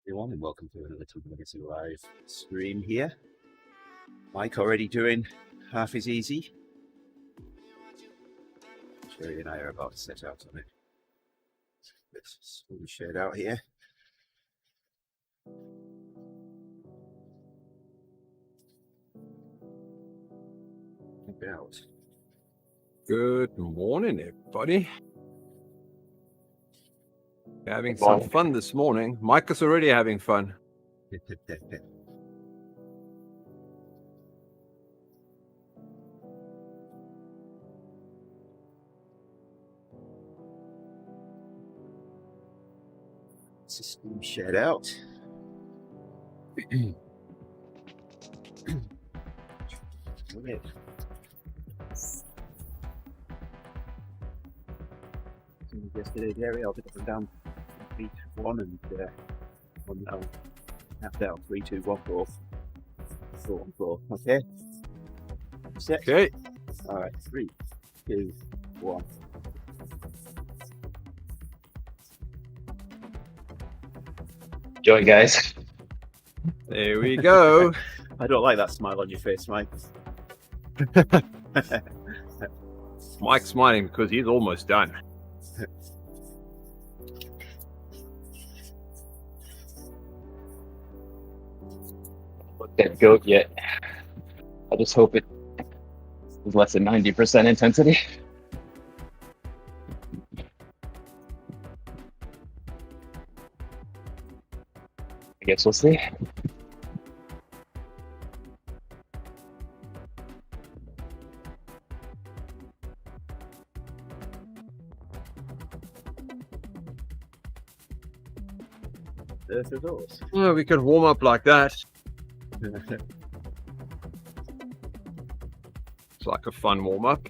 Everyone, and welcome to another TeamODZ live stream here. Mike already doing half as easy. Sherry and I are about to set out on it. Let's shared out here. Out. Good morning, everybody. Having some fun this morning. Mike is already having fun. System shared out. Yesterday, Jerry, I'll be up and down 3, 2, 1 and 1 down, half down, 3, 2, 1, 4. 4 and 4. Okay. Set. Okay. All right. 3, 2, 1. Enjoy, guys. There we go. I don't like that smile on your face, Mike. Mike's smiling because he's almost done. Looked at G.O.A.T yet. I just hope it is less than 90% intensity. I guess we'll see. There's the doors. Well, we could warm up like that. It's like a fun warm up.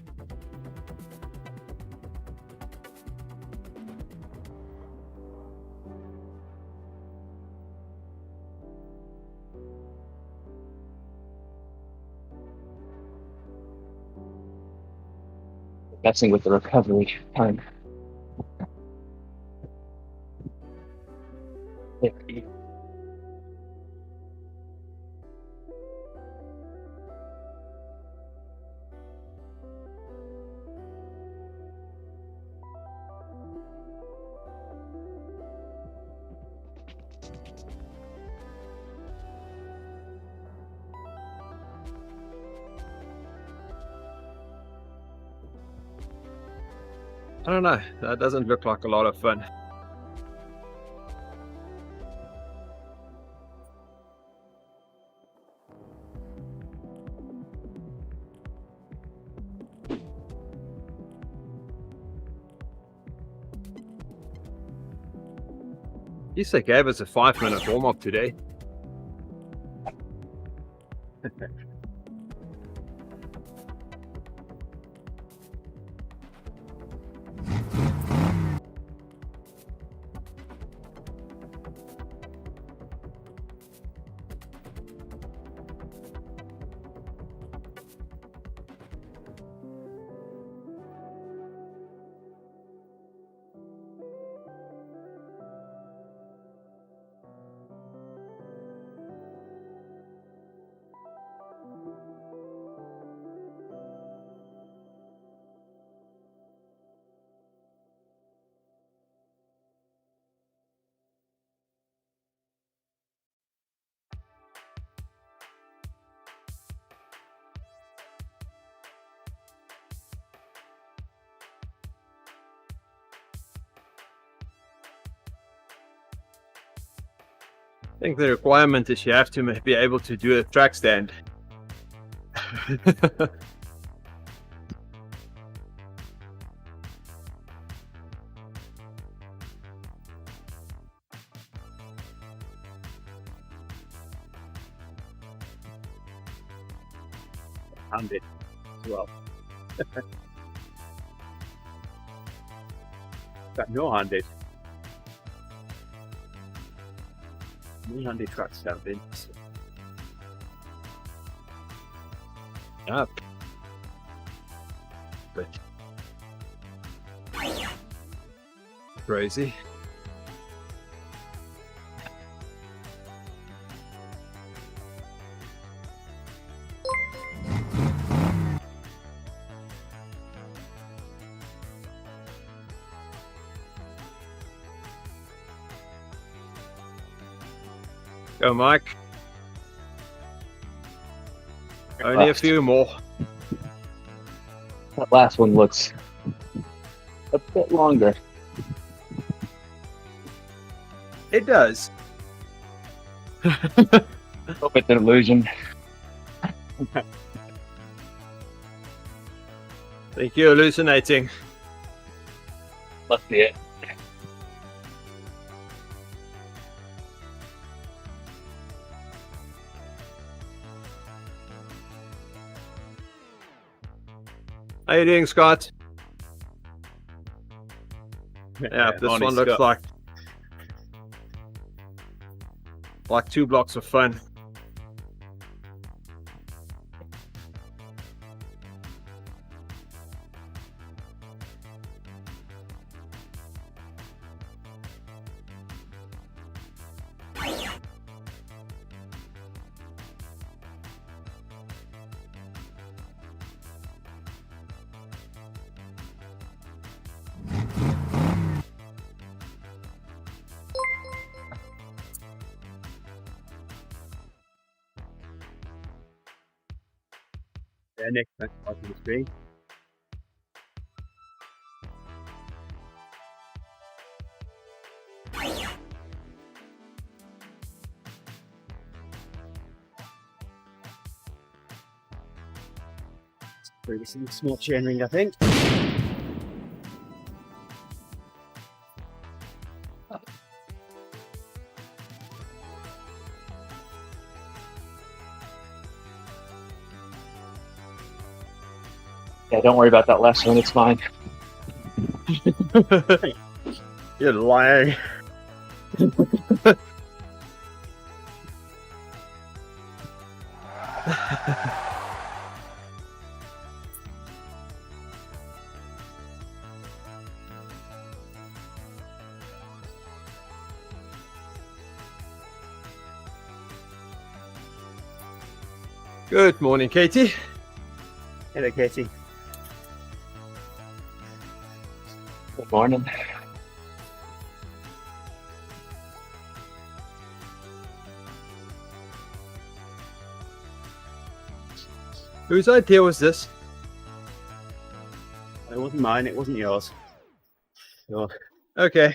Messing with the recovery time. I don't know. That doesn't look like a lot of fun. At least they gave us a 5-minute warm up today. I think the requirement is you have to be able to do a track stand. Handed as well. Got no handed. No-handed track stamping. Up. But crazy. Go, Mike. Only a Left. few more. That last one looks a bit longer. It does. Hope it's an illusion. Think you're hallucinating. Must be it. How you doing, Scott? Yeah, this Morning, one looks Scott. like 2 blocks of fun. Yeah, Nick, thanks for watching the stream. Pretty some small chainring, I think. Yeah, don't worry about that last one. It's fine. You're lying. Good morning, Katie. Hello, Katie. Good morning. Whose idea was this? It wasn't mine, it wasn't yours. So, Okay.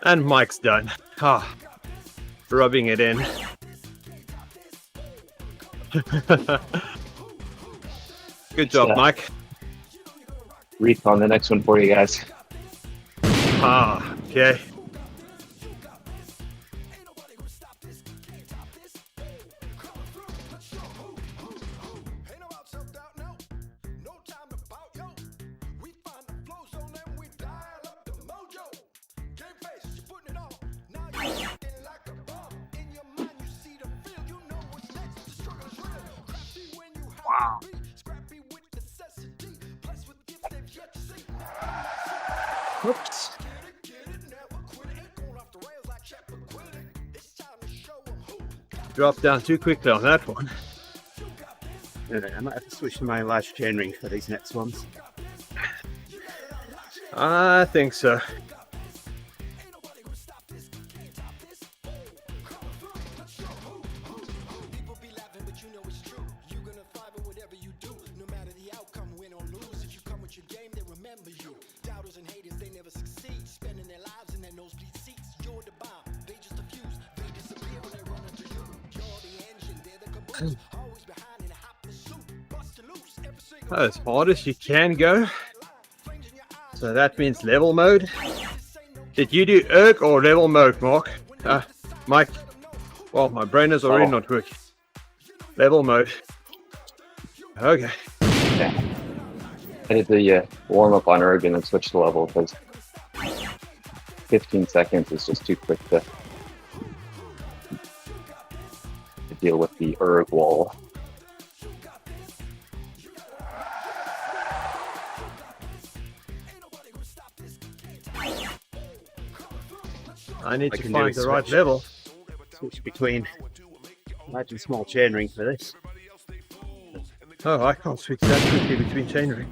And Mike's done. Ah, rubbing it in. Good job, Yeah. Mike. Reef on the next one for you guys. Ah, okay. Wow. Oops. Dropped down too quickly on that one. I might have to switch to my large chainring for these next ones. I think so. As hard as you can go. So that means level mode. Did you do erg or level mode, Mark? Mike. Well, my brain is already not working. Level mode. Okay. Yeah. I did the warm up on erg and then switched to level because 15 seconds is just too quick to deal with the erg wall. I need I to can find do the right switch. level. Switch between large and small chainring for this. Oh, I can't switch that quickly between chainring.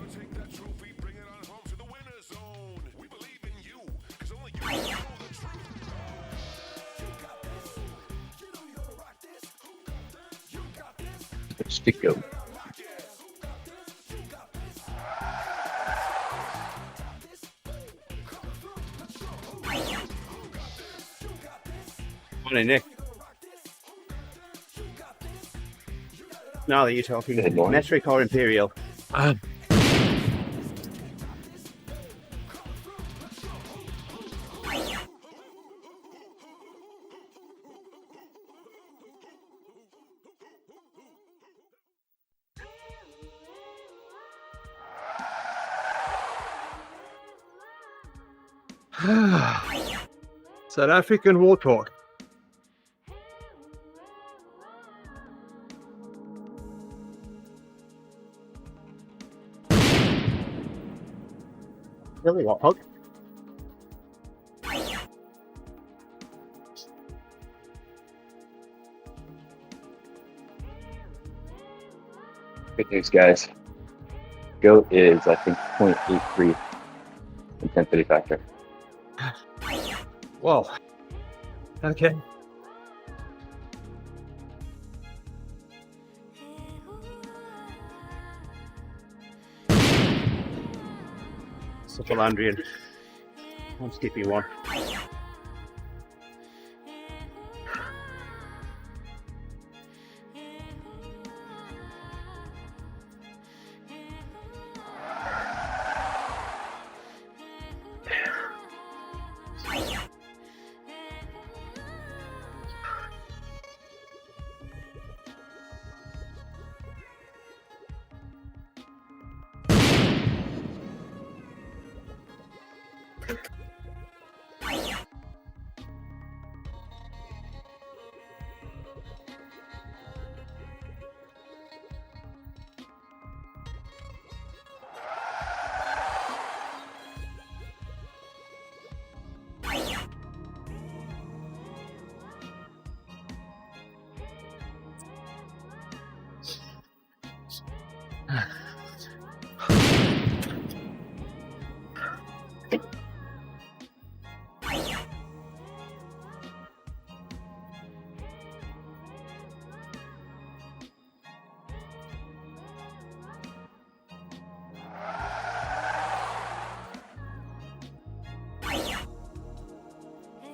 to go. Morning, Nick. Now that you're talking, Good morning. metric or imperial? South African Warthog. Really, what hug? Good news, guys. G.O.A.T is, I think, 0.83 intensity factor. Whoa. Okay. Sufferlandrian. I'm skipping one.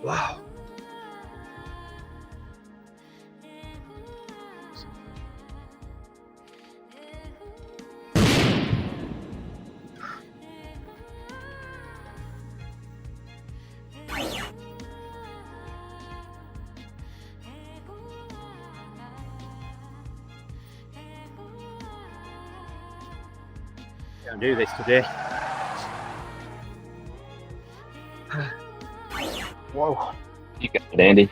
Wow. Can't do this today. Whoa. You got it, Andy.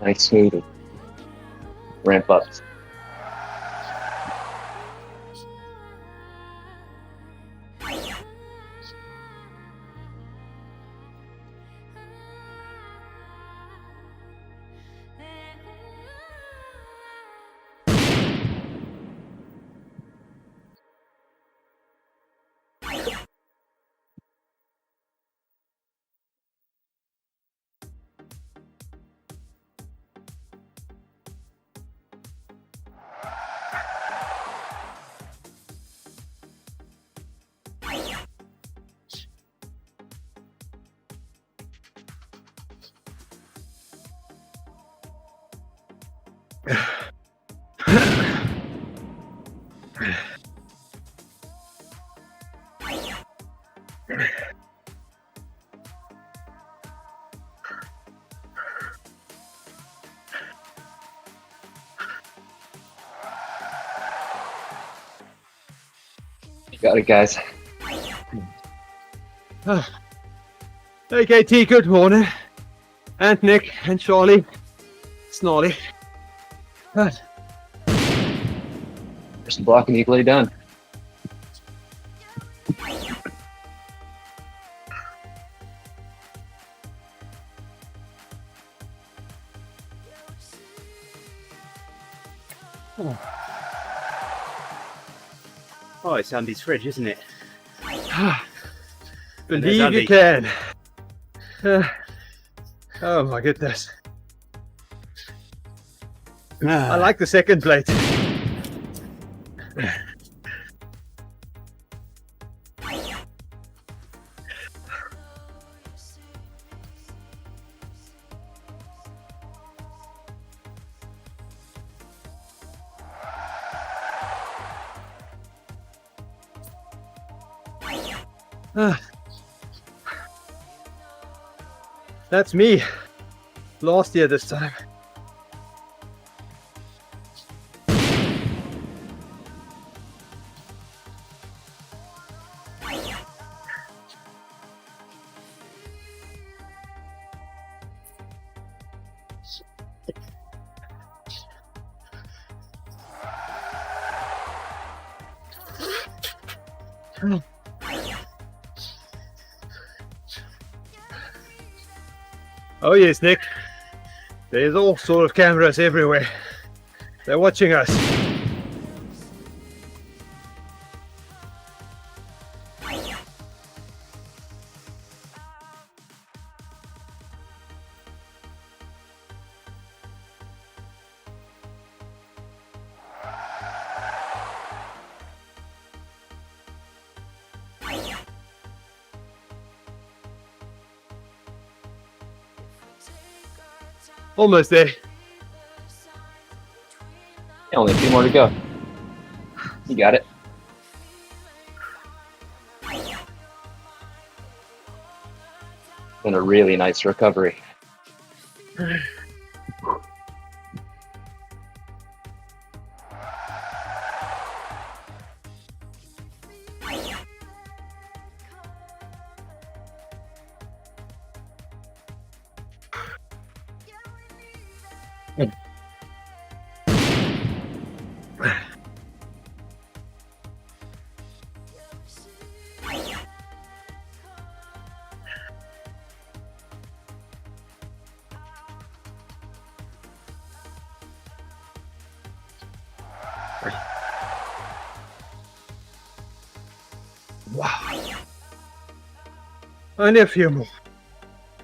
Nice smooth ramp ups. You got it, guys. Hey, KT, good morning. And Nick and Charlie. Snarly. First block and equally done. Oh, it's Andy's fridge, isn't it? Believe Andy. you can. Oh my goodness. I like the second plate. That's me. Last year this time. Oh yes, Nick. There's all sort of cameras everywhere. They're watching us. Almost there. Yeah, only a few more to go. You got it. Been a really nice recovery. Wow. Only a few more.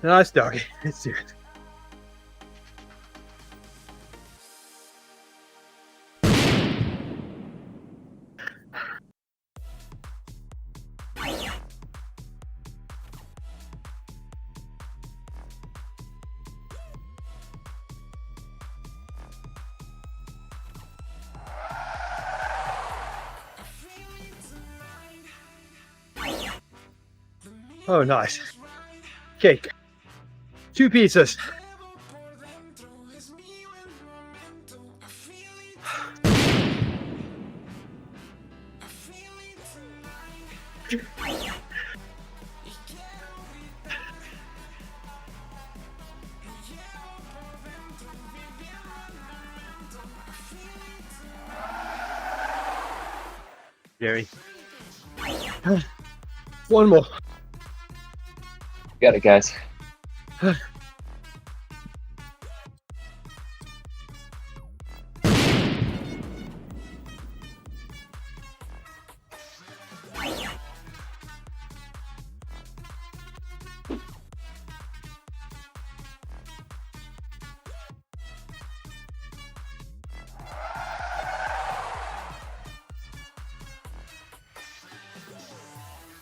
Nice doggy. Let's do it. Oh, nice. Cake. 2 pizzas. Jerry. One more. Got it, guys.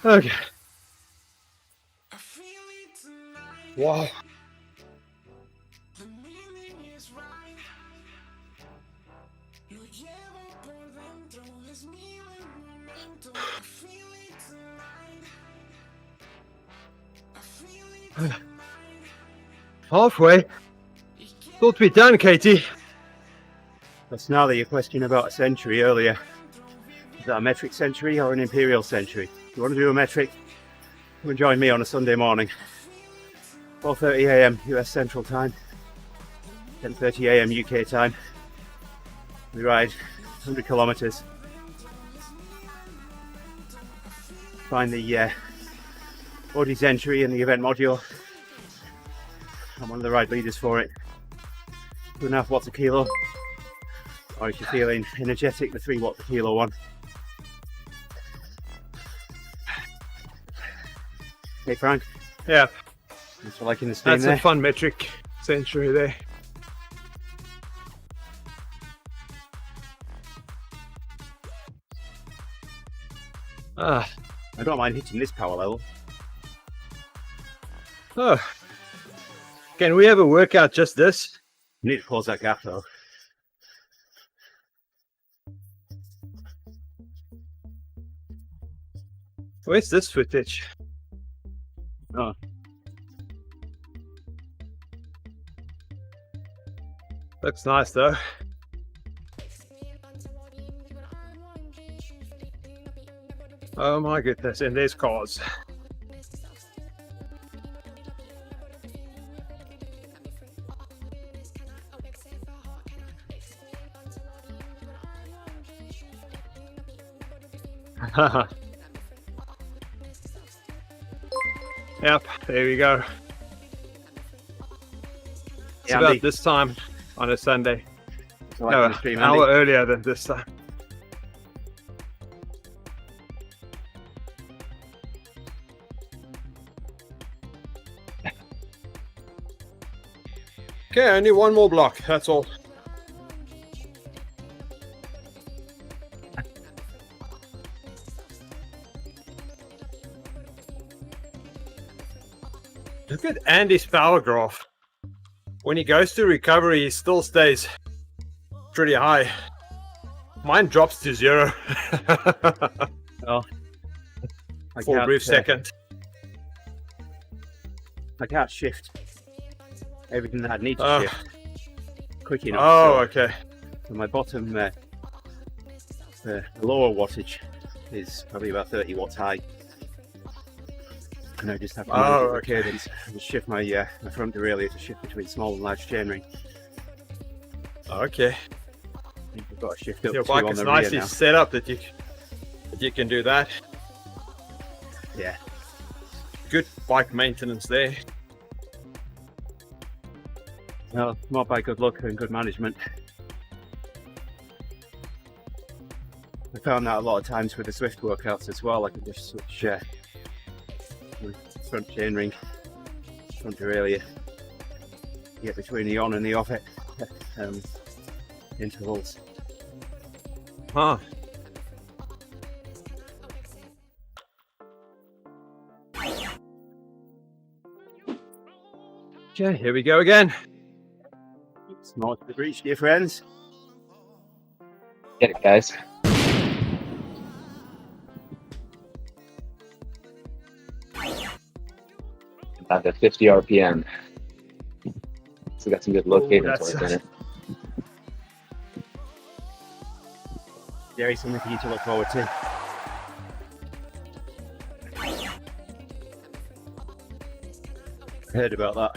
Okay. Wow. Halfway. Thought we'd done, Katie. That's now that your question about a century earlier. Is that a metric century or an imperial century? If you want to do a metric, come and join me on a Sunday morning. 4:30 AM US Central Time, 10:30 AM UK time. We ride 100 kilometers. Find the ODZ entry in the event module. I'm one of the ride leaders for it. 2.5 watts a kilo. Or if you're feeling energetic, the 3 watt per kilo one. Hey Frank, Yeah, thanks for liking the stream that's there. a fun metric century there. Ah, I don't mind hitting this power level. oh. Can we have a workout just this? You need to close that gap though. Where's this footage? Oh, Looks nice though. Oh my goodness, and there's cars. Yep, there we go. It's Yeah, about Andy. this time on a Sunday. so No, liking the stream, an hour Andy. earlier than this time. Okay, only one more block, that's all. Look at Andy's power graph. When he goes to recovery, he still stays pretty high. Mine drops to 0 Oh, I for a can't, brief second. I can't shift everything that I need to Oh. shift quick enough. Oh, okay. So my bottom, the lower wattage is probably about 30 watts high. And I just have to manage Oh, the okay. cadence and shift my my front derailleur to shift between small and large chainring. Okay. I think I've got to shift up Your two bike on is the nicely rear now. set up that you can do that. Yeah. Good bike maintenance there. Well, more by good luck and good management. I found that a lot of times with the Swift workouts as well. I can just switch my front chainring, front derailleur, get between the on and the off it intervals. Huh. Okay, here we go again. It's more to the breach, dear friends. Get it, guys. About the 50 RPM. So got some good low Oh, cadence that's- work in it. Jerry, something for you to look forward to. Heard about that.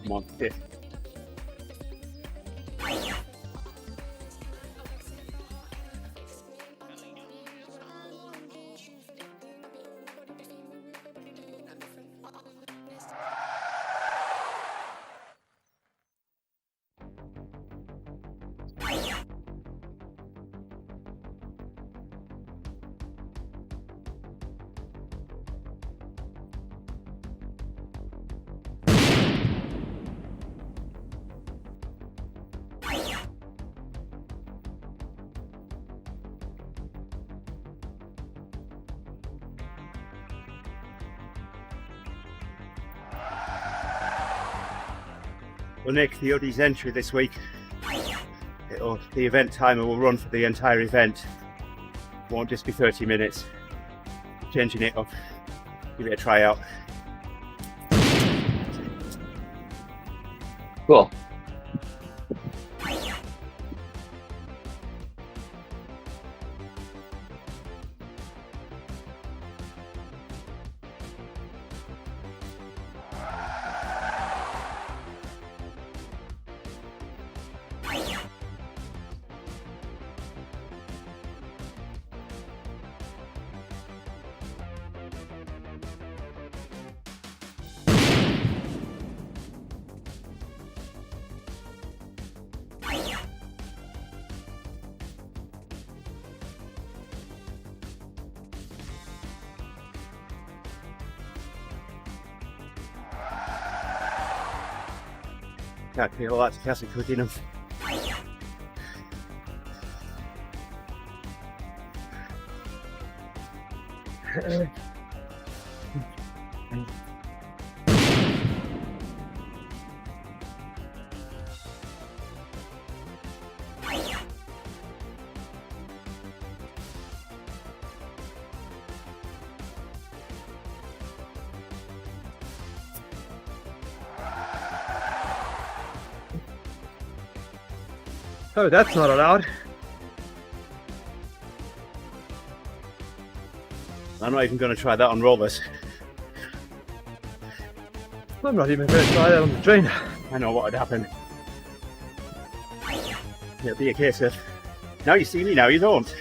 Come on, fifth. Well, Nick, the TeamODZ entry this week, the event timer will run for the entire event. Won't just be 30 minutes. Changing it up. Give it a try out. Cool. Can't feel that's classic cooking them. Oh, that's not allowed. I'm not even going to try that on rollers. I'm not even going to try that on the trainer. I know what would happen. It'll be a case of, now you see me, now you don't.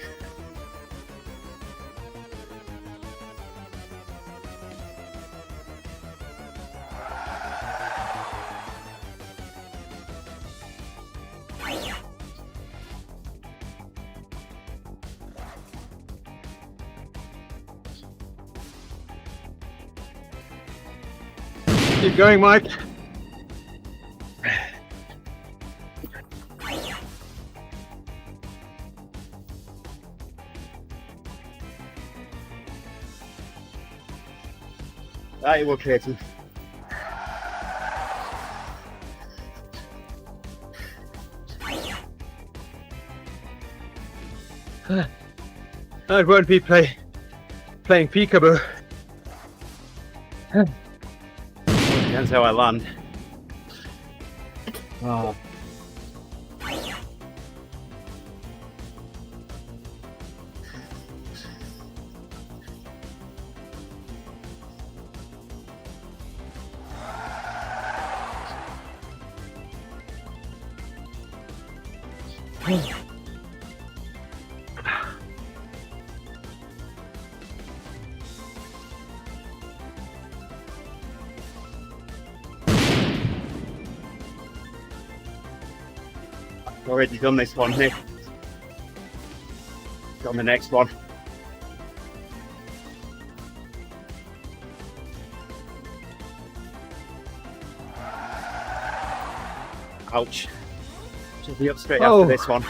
Keep going, Mike. Ah, you were creative. I won't be playing peekaboo. Depends how I land. Oh. Already done this one, Nick. Got the next one. Ouch. Should be up straight after this one.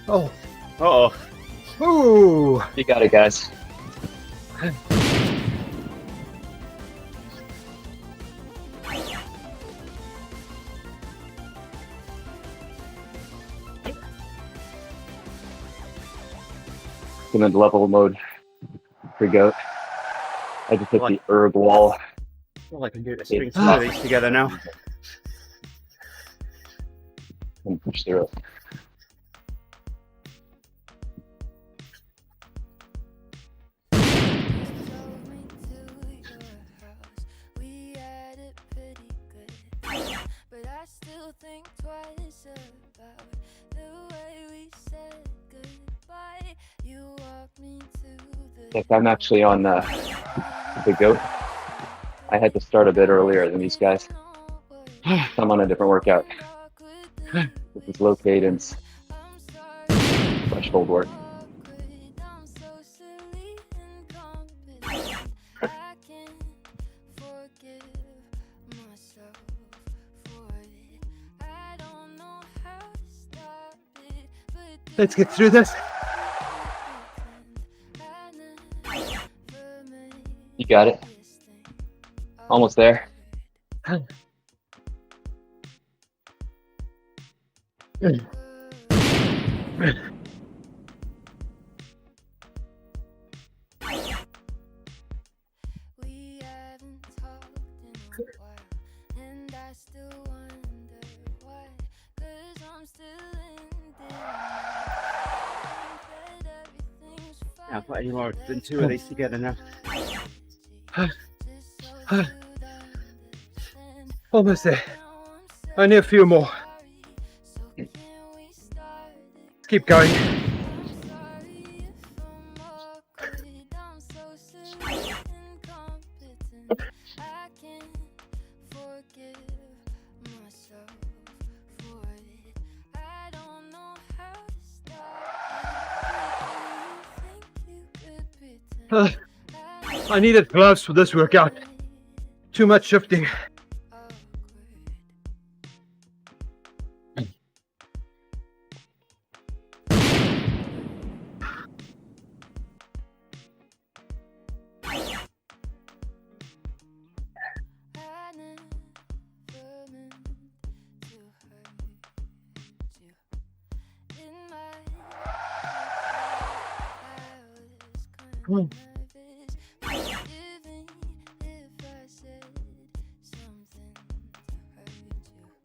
Oh. Uh-oh. Ooh. You got it, guys. I'm in level mode for G.O.A.T. I just hit the erg wall. All I can do is string two of these together now. And push through it. Like I'm actually on the G.O.A.T. I had to start a bit earlier than these guys. I'm on a different workout. This is low cadence, threshold work. Let's get through this. You got it. Almost there. I've got any more than two of these together now. Almost there. Only a few more. Keep going. I needed gloves for this workout. Too much shifting.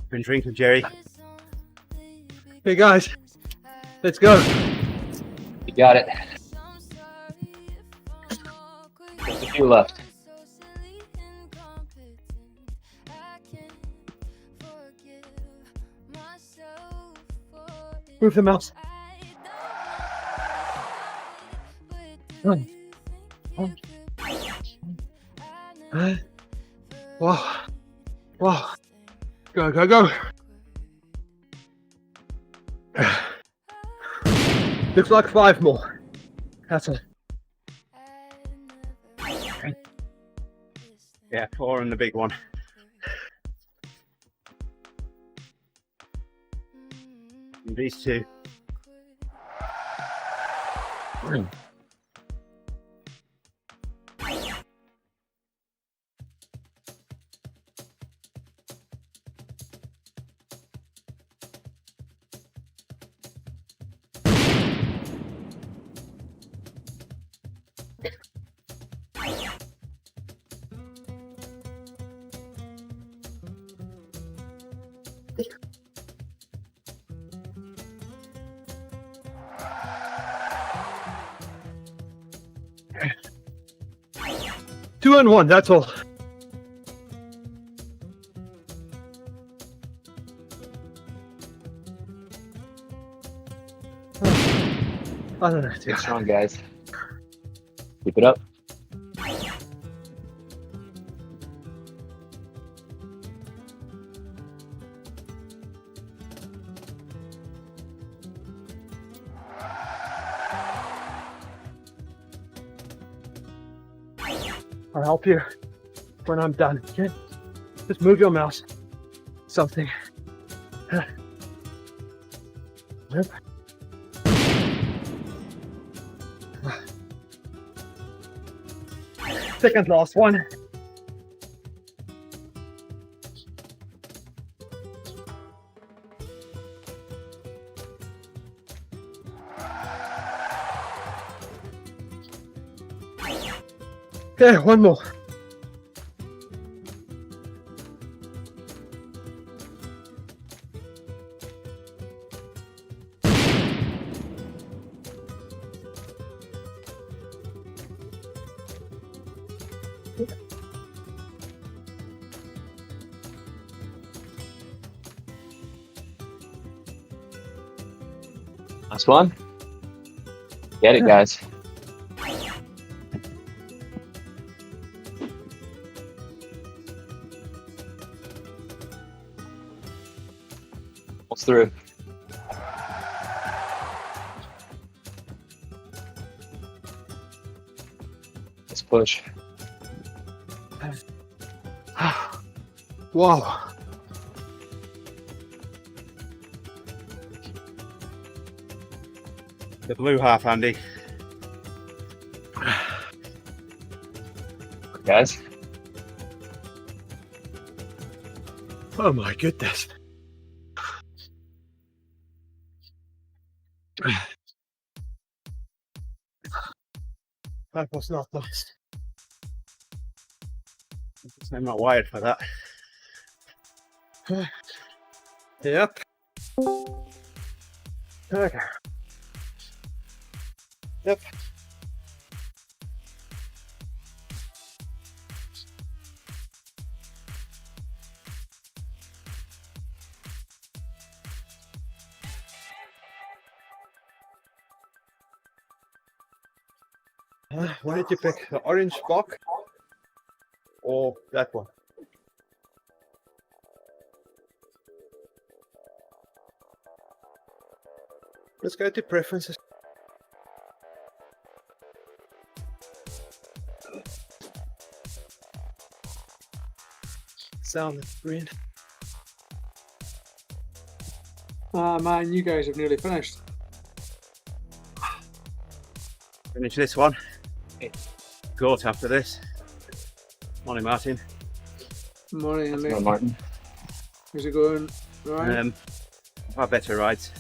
Been drinking, Jerry. Hey guys, let's go. You got it. Just a few left. Move the mouse. Wow. Wow. Go, go, go. Looks like 5 more. That's it. Yeah, 4 and the big one. And these 2. Two and 1, that's all. I don't know. Stay strong, guys. Keep it up. I'll help you when I'm done, okay? Just move your mouse. Something. Yep. Second last one. Okay, one more. Last one. Get it, guys. Almost through. Let's push. Wow. The blue half, Andy. Guys, Oh my goodness. That was not nice. I'm not wired for that. Yep. Okay. Yep. Why did you pick the orange block or that one? Let's go to preferences. sound of the screen. Man, you guys have nearly finished. Finish this one. G.O.A.T after this. Morning, Martin. Morning, Hello, mate. Martin. How's it going? Right. I've had better rides.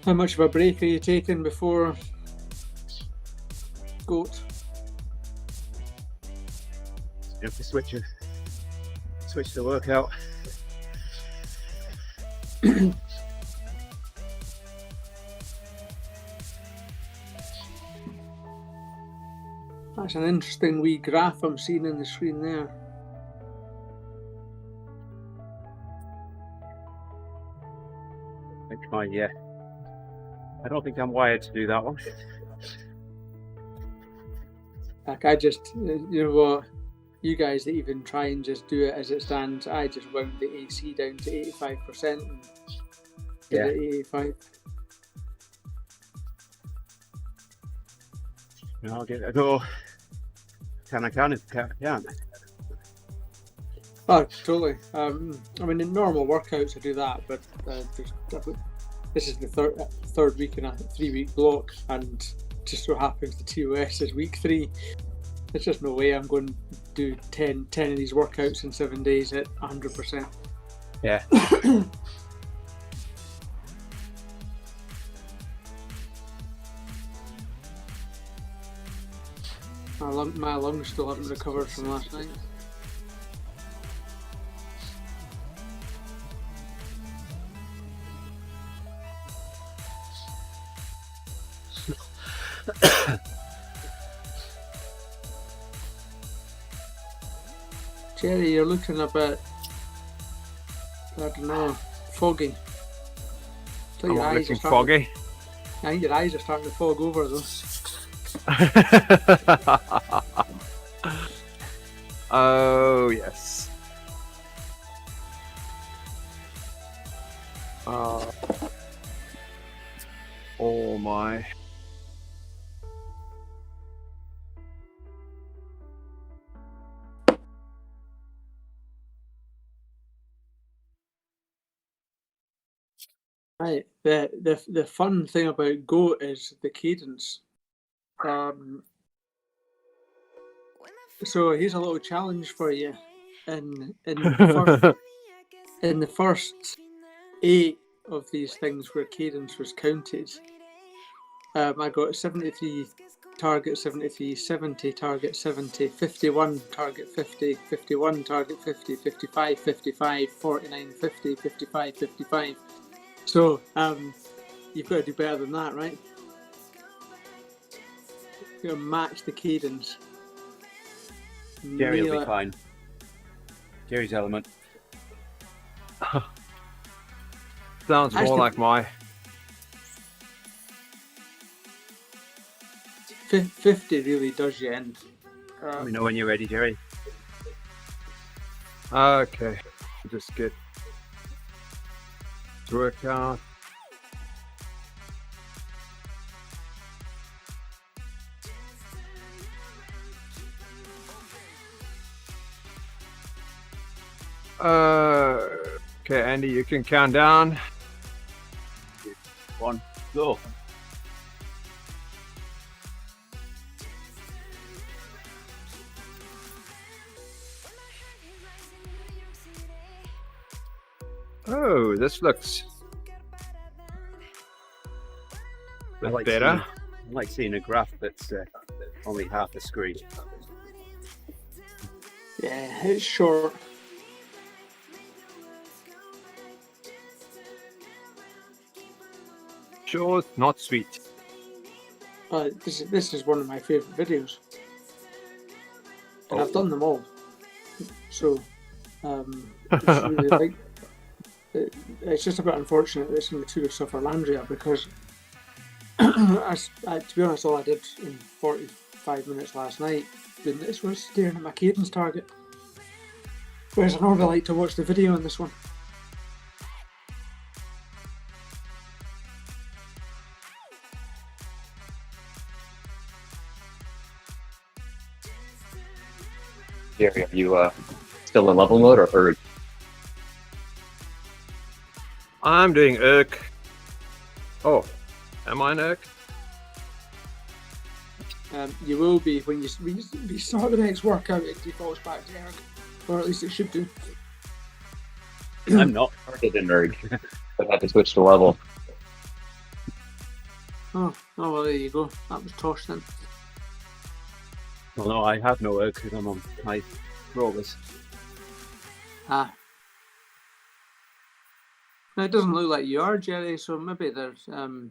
How much of a break are you taking before G.O.A.T? You have to switch the workout. That's an interesting wee graph I'm seeing in the screen there. I don't think I'm wired to do that one. Like I just, you know what, you guys that even try and just do it as it stands, I just wound the AC down to 85% and did it 85. I'll give it a go. Can I can't. Oh, totally. I mean, in normal workouts I do that, but this is the third week in a 3-week block, and just so happens the TeamODZ is week 3. There's just no way I'm going to do 10 of these workouts in 7 days at 100%. Yeah. My lungs still haven't recovered from last night. Jerry, you're looking a bit, I don't know, foggy. I think your I'm eyes are looking starting foggy. I think your eyes are starting to fog over though. Oh, yes. Oh my. Right. The fun thing about G.O.A.T is the cadence. So here's a little challenge for you. In the first 8 of these things where cadence was counted, I got 73 target 73, 70 target 70, 51 target 50, 51 target 50, 55, 55, 49, 50, 55, 55. So you've got to do better than that, right? You've got to match the cadence. Jerry will Nail be it. fine. Jerry's element. Sounds more Actually- like my. 50 really does you in. Let me know when you're ready, Jerry. Okay. Just get workout. Okay, Andy, you can count down. 1, go. Oh, this looks better. I like seeing a graph that's only half the screen. Yeah, it's short. Short, not sweet. This is one of my favourite videos. And I've done them all. So, it's really like, it's just a bit unfortunate that it's in the Tour of Sufferlandria because, to be honest, all I did in 45 minutes last night doing this was staring at my cadence target. Whereas I normally like to watch the video on this one. Jerry, are you still in level mode or erg? I'm doing ERC. Oh, am I in ERC? You will be when you start the next workout. It defaults back to erg, or at least it should do. I'm not started in erg, but I had to switch to level. Oh well, there you go. That was Tosh then. Well, no, I have no erg because I'm on high rollers. Ah. Now, it doesn't look like you are, Jerry. So maybe there's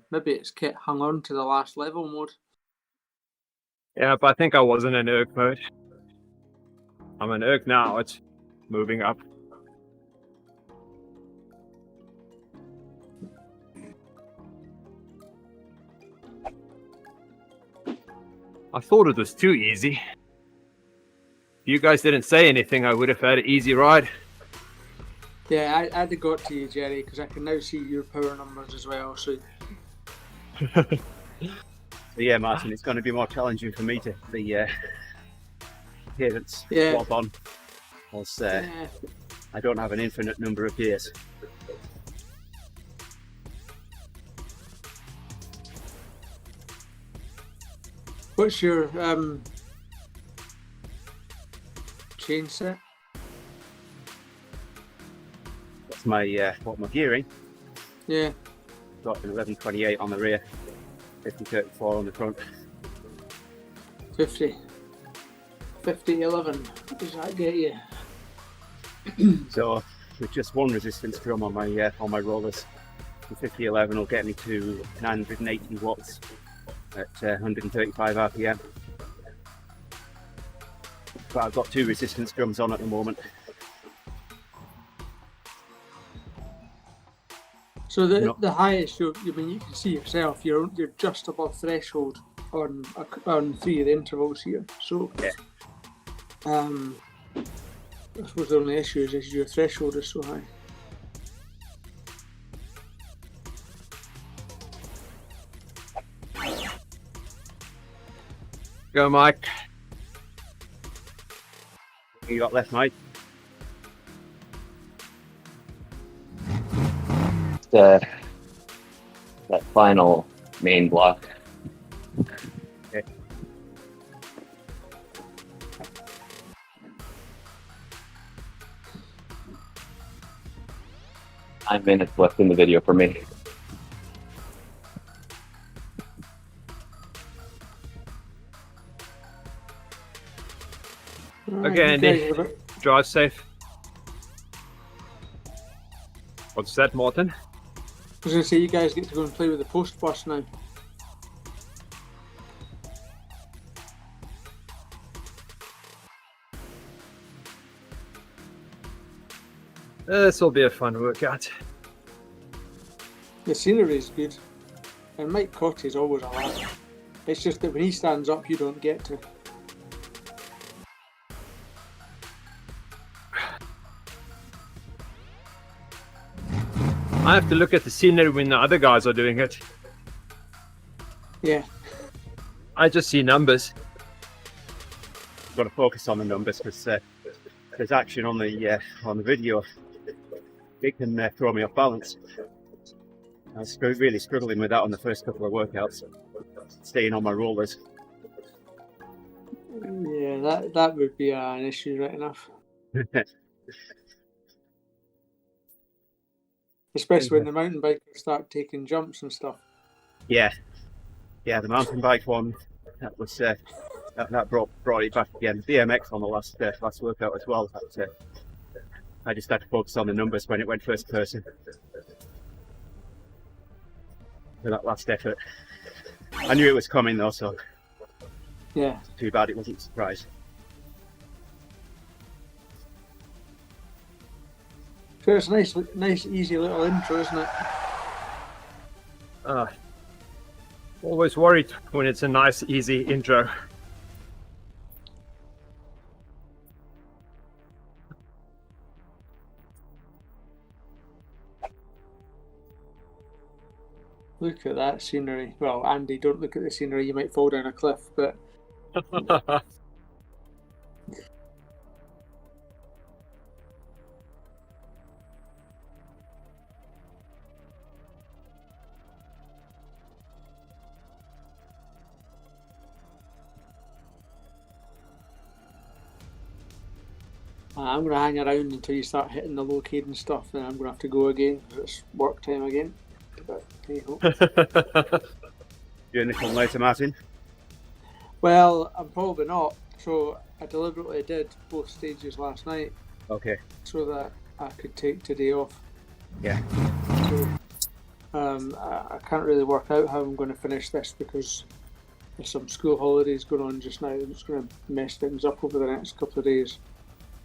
maybe it's hung on to the last level mode. Yeah, but I think I wasn't in ERC mode. I'm in ERC now. It's moving up. I thought it was too easy. If you guys didn't say anything, I would have had an easy ride. Yeah, I had to go to you, Jerry, because I can now see your power numbers as well. So So yeah, Martin, it's going to be more challenging for me to the cadence swap on. Because I don't have an infinite number of gears. what's your chain set? That's my what my gearing. Yeah. Got an 1128 on the rear, 5034 on the front. 50, 11. What does that get you? So with just one resistance drum on my rollers, the 5011 will get me to 980 watts at 135 RPM. But I've got two resistance drums on at the moment. So the highest you can see yourself, you're just above threshold on 3 of the intervals here. So yeah. I suppose the only issue is your threshold is so high. Go, Mike. What you got left, Mike? That final main block. Okay. Nine minutes left in the video for me. Okay, Andy. Drive safe. What's that, Martin? I was going to say, you guys get to go and play with the post bus now. This will be a fun workout. The scenery is good, and Mike Cotty is always a laugh. It's just that when he stands up, you don't get to. I have to look at the scenery when the other guys are doing it. Yeah. I just see numbers. Got to focus on the numbers because there's action on the video. It can throw me off balance. I was really struggling with that on the first couple of workouts, staying on my rollers. Yeah, that would be an issue, right enough. Especially when the mountain bikers start taking jumps and stuff. Yeah, the mountain bike one, that was that brought it back again. BMX on the last workout as well. I just had to focus on the numbers when it went first person for that last effort. I knew it was coming though, so yeah, too bad it wasn't a surprise. But it's a nice, easy little intro, isn't it? Always worried when it's a nice, easy intro. Look at that scenery. Well, Andy, don't look at the scenery. You might fall down a cliff, but I'm going to hang around until you start hitting the low cadence stuff, then I'm going to have to go again because it's work time again. But there you go. You anything later, Martin? Well, I'm probably not. So I deliberately did both stages last night Okay. so that I could take today off. Yeah. So I can't really work out how I'm going to finish this because there's some school holidays going on just now. I'm just going to mess things up over the next couple of days.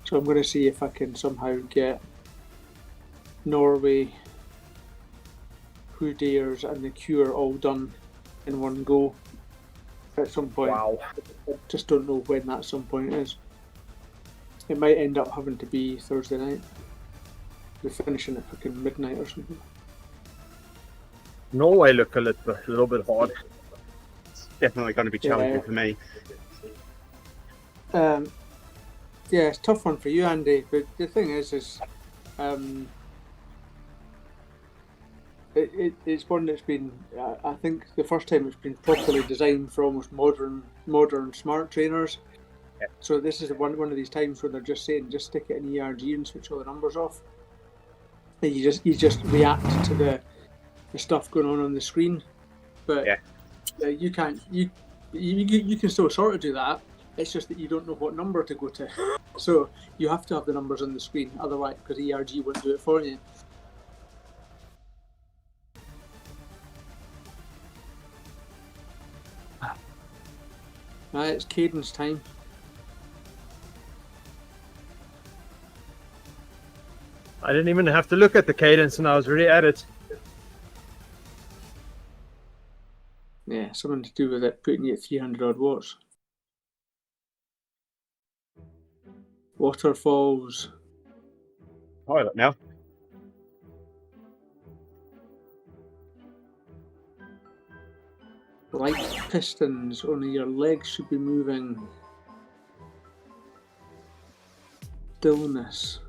So I'm going to see if I can somehow get Norway, Who Dares and the Cure all done in one go at some point. Wow. I just don't know when that some point is. It might end up having to be Thursday night. We're finishing at fucking midnight or something. Norway look a little bit hard. It's definitely going to be challenging for me. Yeah, it's a tough one for you, Andy. But the thing is it's one that's been, I think, the first time it's been properly designed for almost modern smart trainers. Yeah. So this is one of these times when they're just saying, just stick it in ERG and switch all the numbers off. And you just react to the stuff going on the screen. But yeah. You can still sort of do that. It's just that you don't know what number to go to. So you have to have the numbers on the screen, otherwise, because ERG won't do it for you. Right, it's cadence time. I didn't even have to look at the cadence and I was already at it. Yeah, something to do with it putting you at 300 odd watts. Waterfalls. Toilet now. Light pistons, only your legs should be moving. Stillness.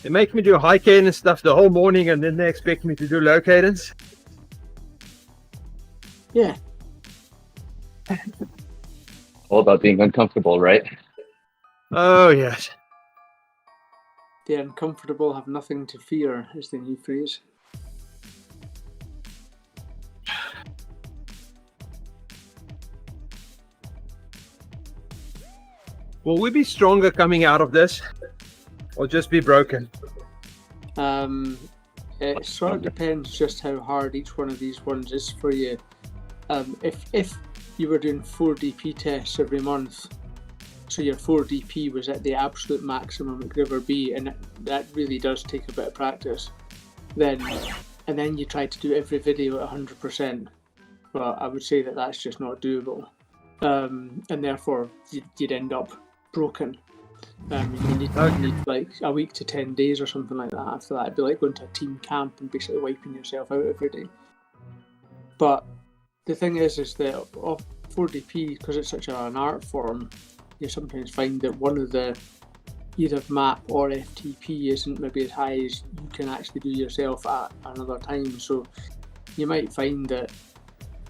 They make me do high cadence stuff the whole morning and then they expect me to do low cadence. Yeah. All about being uncomfortable, right? Oh, yes. The uncomfortable have nothing to fear is the new phrase. Will we be stronger coming out of this or just be broken? It sort of depends just how hard each one of these ones is for you. If you were doing 4 DP tests every month, so your 4 DP was at the absolute maximum it could ever be, and that really does take a bit of practice, and then you try to do every video at 100%, well, I would say that that's just not doable, and therefore you'd end up broken. You need like a week to 10 days or something like that. After that, it'd be like going to a team camp and basically wiping yourself out every day. But the thing is that 4DP, because it's such an art form, you sometimes find that one of the either map or FTP isn't maybe as high as you can actually do yourself at another time. So you might find that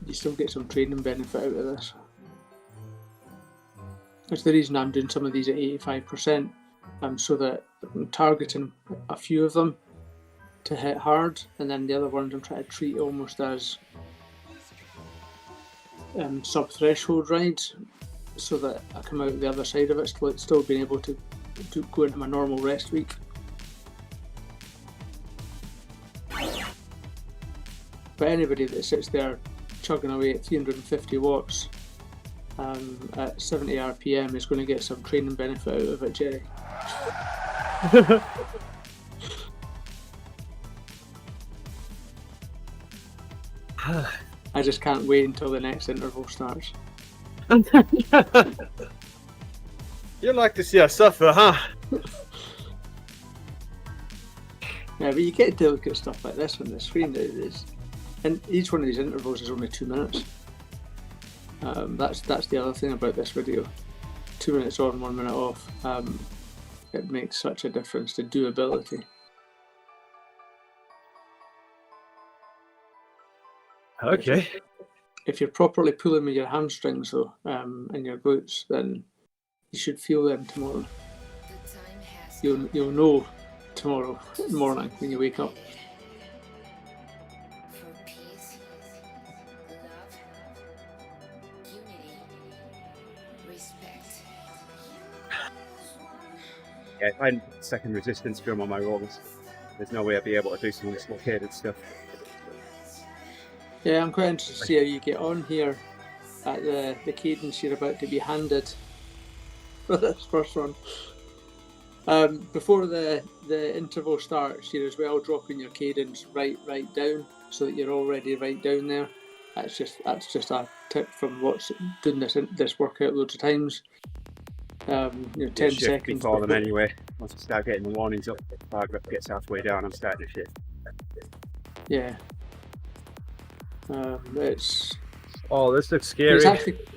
you still get some training benefit out of this. That's the reason I'm doing some of these at 85%, so that I'm targeting a few of them to hit hard, and then the other ones I'm trying to treat almost as sub-threshold rides, so that I come out the other side of it still being able to go into my normal rest week. But anybody that sits there chugging away at 350 watts at 70 RPM is going to get some training benefit out of it, Jerry. I just can't wait until the next interval starts. You like to see us suffer, huh? Yeah, but you get to look at stuff like this on the screen. And each one of these intervals is only 2 minutes. That's the other thing about this video. 2 minutes on, 1 minute off. It makes such a difference to doability. Okay. If you're properly pulling with your hamstrings though, and your glutes, then you should feel them tomorrow. You'll know tomorrow morning when you wake up. Yeah, if I had second resistance drum on my rollers, there's no way I'd be able to do some of this located stuff. Yeah, I'm quite interested to see how you get on here at the cadence you're about to be handed for this first one. Before the interval starts, you're as well dropping your cadence right down so that you're already right down there. That's just a tip from what's doing this workout loads of times. 10 seconds before them anyway. Once I start getting the warnings up, if I gets halfway down, I'm starting to shit. Yeah. It's this looks scary.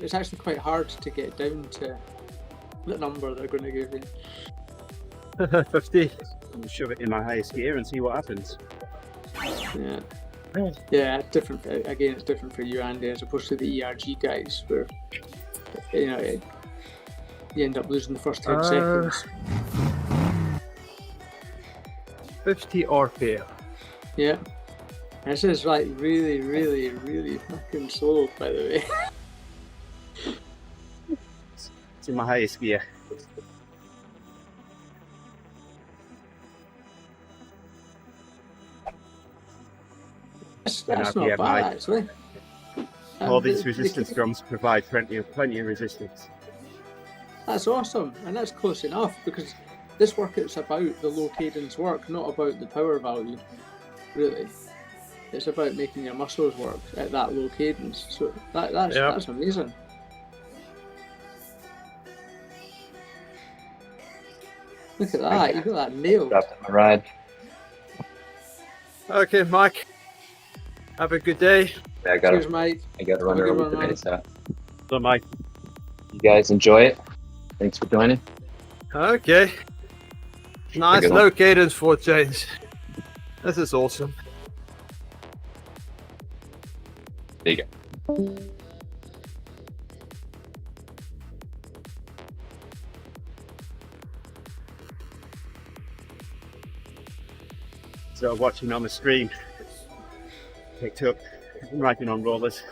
it's actually quite hard to get down to the number they're going to give you. 50. And shove it in my highest gear and see what happens. Yeah. Yeah, it's different. Again, it's different for you, Andy, as opposed to the ERG guys, where you end up losing the first 10 seconds. 50 RPM. Yeah. This is like really, really, really fucking slow, by the way. It's in my highest gear. That's not bad, actually. All these resistance drums provide plenty of resistance. That's awesome, and that's close enough, because this workout's about the low cadence work, not about the power value, really. It's about making your muscles work at that low cadence. So that's amazing. Look at that, you got that nailed. Dropped my ride. Okay, Mike. Have a good day. Yeah, I got Cheers, Mike. to run Have a good early one, today, man. so So, Mike, you guys enjoy it. Thanks for joining. Okay. Nice good one. low cadence for a change. This is awesome. There you go. so watching on the stream, picked up riding on rollers.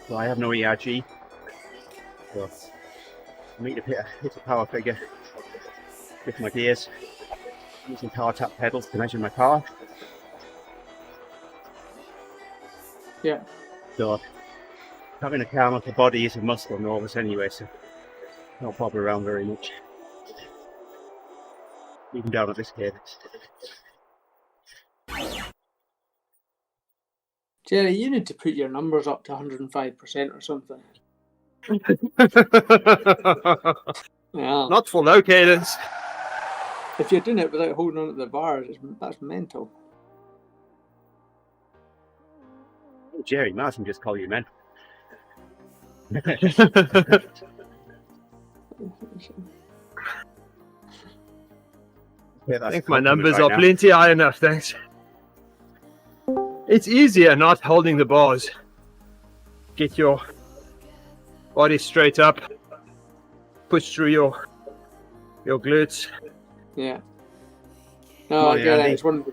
So I have no ERG. So I need to hit a power figure with my gears, using power tap pedals to measure my power. Yeah. So having a calm of the body is a muscle in rollers anyway, so I don't bother around very much. Even down at this cadence. Jerry, you need to put your numbers up to 105% or something. Yeah. Not for low cadence. If you're doing it without holding on to the bars, that's mental. Jerry, Martin just call you men. I think my numbers are plenty high enough, thanks. It's easier not holding the bars. Get your body straight up. Push through your glutes. Yeah. No, I get it. It's one.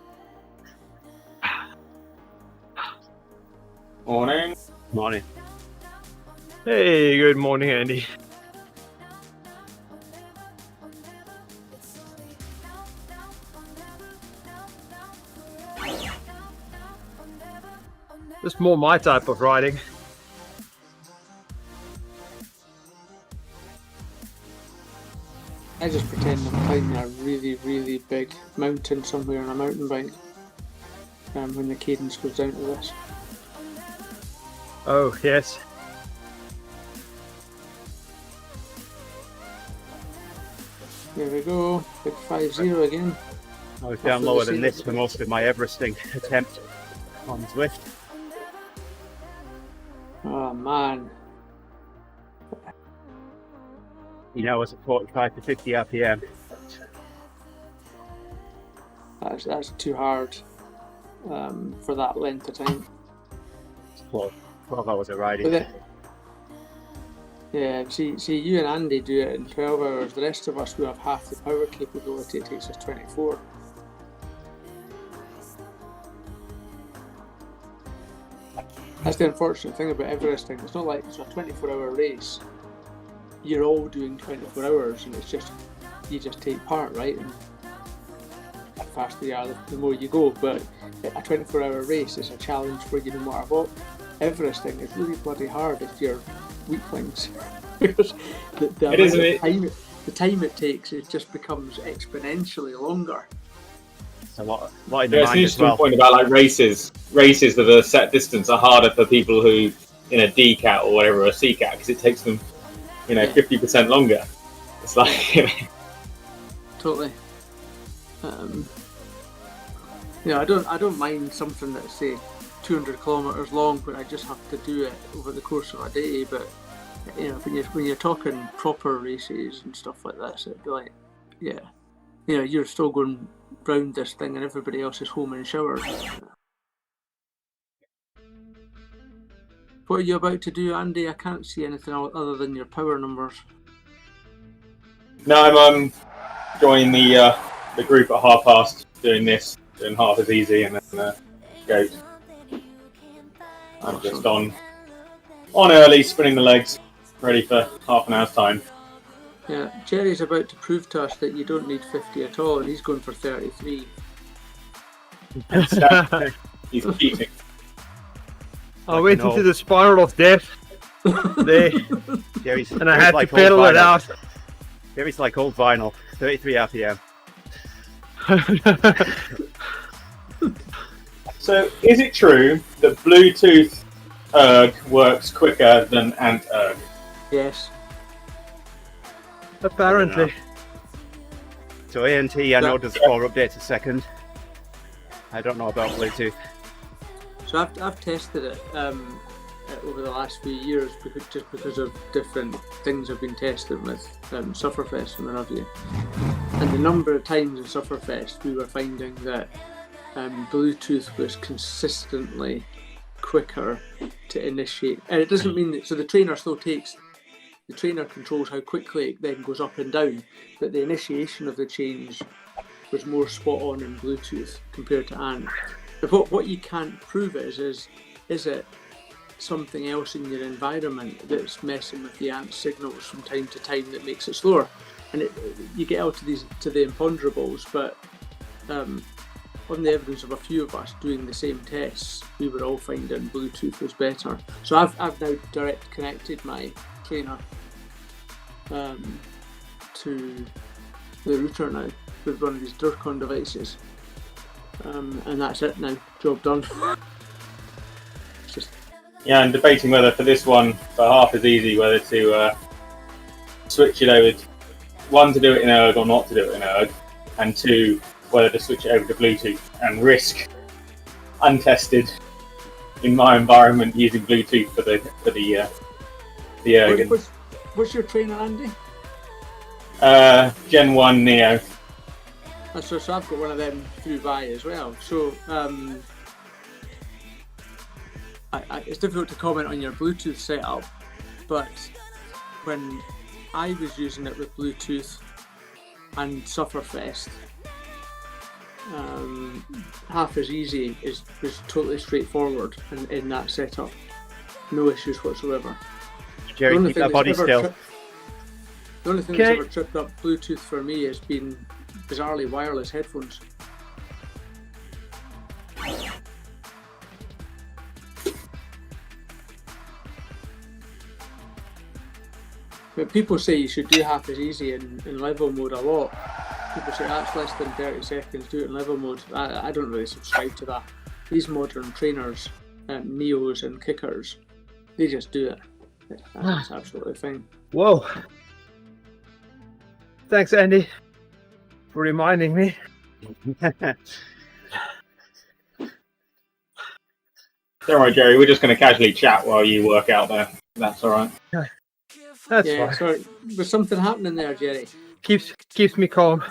Morning. Morning. Hey, good morning, Andy. Just more my type of riding. I just pretend I'm climbing a really, really big mountain somewhere on a mountain bike when the cadence goes down to this. Oh, yes. There we go, big 5-0 again. I was down lower than this for most of my Everesting attempt on Zwift. Oh man. You know, I was at 45 to 50 RPM. That's too hard for that length of time. It's 12 hours of riding. But yeah, see, you and Andy do it in 12 hours. The rest of us who have half the power capability, it takes us 24. That's the unfortunate thing about Everesting. It's not like it's a 24-hour race. You're all doing 24 hours, and it's just you just take part, right? And the faster you are, the more you go. But a 24-hour race is a challenge for you no matter what. Everesting is really bloody hard if you're weaklings. Because the time it takes, it just becomes exponentially longer. It's a lot in the It's an mind as interesting well. point about like races that are set distance are harder for people who in a D-cat or whatever, a C-cat, because it takes them 50% longer. It's like Totally. I don't mind something that's say 200 kilometers long, but I just have to do it over the course of a day. But when you're talking proper races and stuff like this, it'd be like, you're still going round this thing, and everybody else is home and showered. What are you about to do, Andy? I can't see anything other than your power numbers. no, I'm joining the group at past, doing half as easy, and then G.O.A.T. I'm just on early, spinning the legs, ready for half an hour's time. Yeah, Jerry's about to prove to us that you don't need 50 at all, and he's going for 33. He's cheating. I went into the spiral of death there, and I had to pedal it out. Jerry's like old vinyl, 33 RPM. So, is it true that Bluetooth erg works quicker than Ant erg? Yes. Apparently. So ANT, I know, does 4 updates a second. I don't know about Bluetooth. So I've tested it over the last few years because of different things I've been testing with Sufferfest and what have you. And the number of times in Sufferfest we were finding that Bluetooth was consistently quicker to initiate. And it doesn't mean that, so the trainer controls how quickly it then goes up and down, but the initiation of the change was more spot on in Bluetooth compared to ANT. But what you can't prove is it something else in your environment that's messing with the ANT signals from time to time that makes it slower? And you get out to the imponderables, but on the evidence of a few of us doing the same tests, we were all finding Bluetooth was better. So I've now direct connected my trainer to the router now with one of these Durcon devices, and that's it now. Job done. It's just Yeah, I'm debating whether for this one, for half as easy, whether to switch it over, one, to do it in erg or not to do it in erg, and two, whether to switch it over to Bluetooth and risk untested in my environment using Bluetooth for the erg. What's your trainer, Andy? Gen 1 Neo. So I've got one of them through by as well. So it's difficult to comment on your Bluetooth setup, but when I was using it with Bluetooth and Sufferfest, half as easy was totally straightforward in that setup. No issues whatsoever. Jerry, keep that body still. The only thing that's ever tripped up Bluetooth for me has been bizarrely wireless headphones. But people say you should do half as easy in level mode a lot. People say that's less than 30 seconds, do it in level mode. I don't really subscribe to that. These modern trainers, neos and kickers, they just do it. That's absolutely fine. Whoa. Thanks, Andy, for reminding me. Don't worry, Jerry. We're just going to casually chat while you work out there. That's all right. That's Yeah, fine. sorry. There's something happening there, Jerry. Keeps me calm.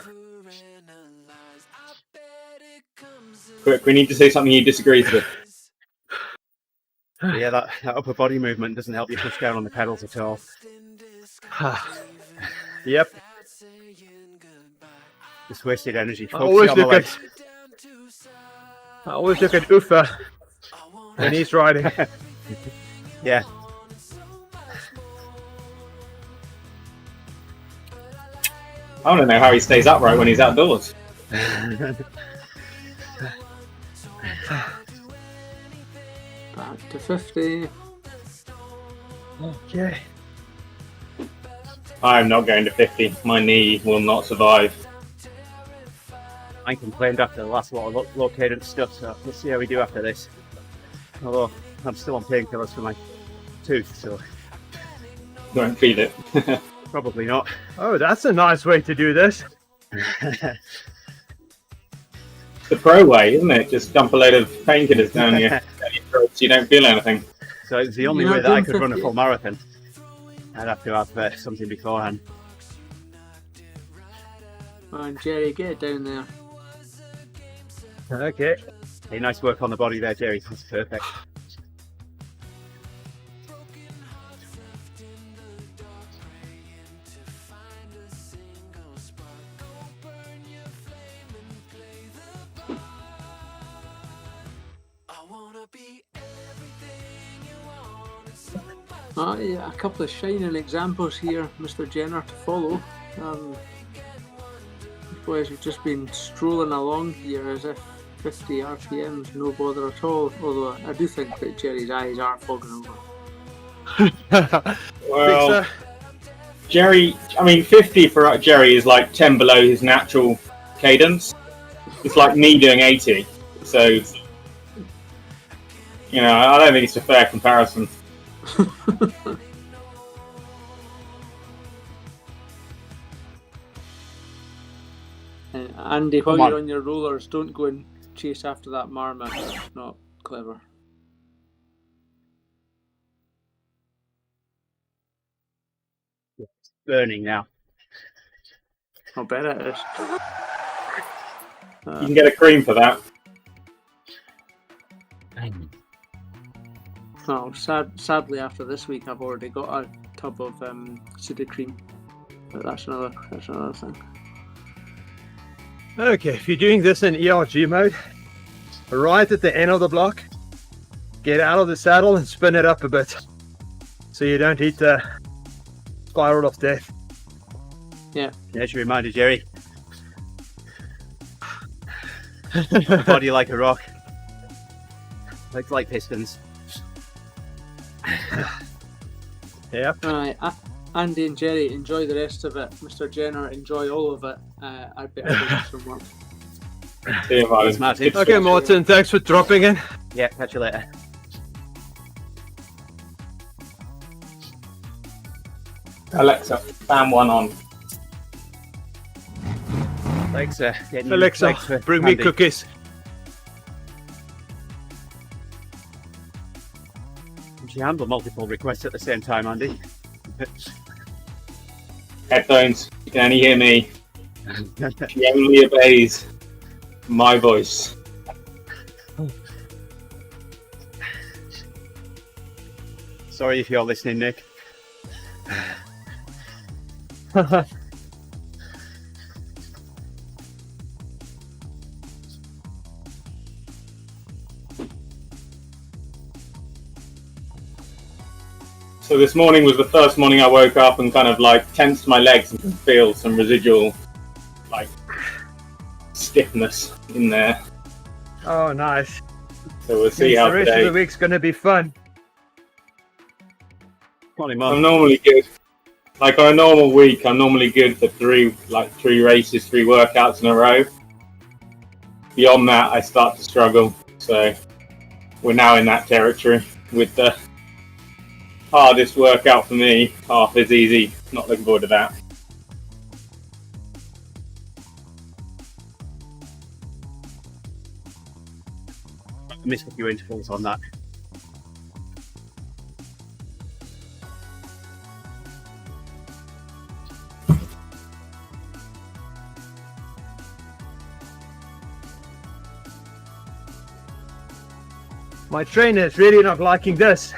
Quick, we need to say something he disagrees with. Yeah, that upper body movement doesn't help you push down on the pedals at all. Yep. Just wasted energy. I always Focus on the look legs. at Ufa when he's riding. Yeah. I want to know how he stays upright when he's outdoors. Back to 50. Okay. I'm not going to 50. My knee will not survive. I complained after the last lot of low cadence stuff, so let's see how we do after this. Although I'm still on painkillers for my tooth, so Don't feel it. probably not. Oh, that's a nice way to do this. The pro way, isn't it? Just dump a load of painkillers down your throat so you don't feel anything. So it's the only You're way not that I doing could run a 50. full marathon. I'd have to have something beforehand. And Jerry, get it down there. Okay. Hey, nice work on the body there, Jerry. That's perfect. Yeah, a couple of shining examples here, Mr. Jenner, to follow. Boys have just been strolling along here as if 50 RPMs, no bother at all. Although I do think that Jerry's eyes are fogging over. Well, Jerry, I mean, 50 for Jerry is like 10 below his natural cadence. It's like me doing 80. So, you know, I don't think it's a fair comparison. Andy, while Come on. you're on your rollers, don't go and chase after that marmot. That's not clever. Burning now. I bet it is. You can get a cream for that. Oh, sadly, after this week, I've already got a tub of Sudafed cream. But that's another thing. Okay, if you're doing this in ERG mode, right at the end of the block, get out of the saddle and spin it up a bit so you don't hit the spiral of death. Yeah. There's your reminder, Jerry. Body like a rock. Legs like pistons. Yep. Alright, Andy and Jerry, enjoy the rest of it. Mr. Jenner, enjoy all of it. I better do some work. See you, Martin. Thanks, Martin. Good Okay, switch. Martin, thanks for dropping in. Yeah, catch you later. Alexa, fan one on. Thanks, getting Alexa, thanks for bring me Andy. cookies. Can you handle multiple requests at the same time, Andy? Headphones, you can only hear me. She only obeys my voice. Sorry if you're listening, Nick. So this morning was the first morning I woke up and kind of like tensed my legs and could feel some residual like stiffness in there. Oh, nice. So we'll see Means how the rest of today. the week's going to be fun. Morning, I'm Mum. normally good. like on a normal week, I'm normally good for three races, 3 workouts in a row. Beyond that, I start to struggle. So we're now in that territory with the hardest workout for me. Half is easy. Not looking forward to that. I missed a few intervals on that. My trainer is really not liking this.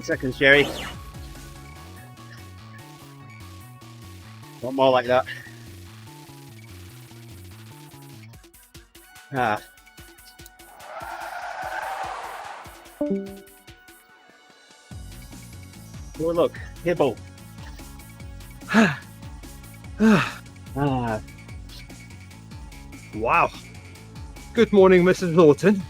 Seconds, Jerry. Not more like that. Ah. Oh, look, Hibble. Ah. Wow. Good morning, Mrs. Lawton.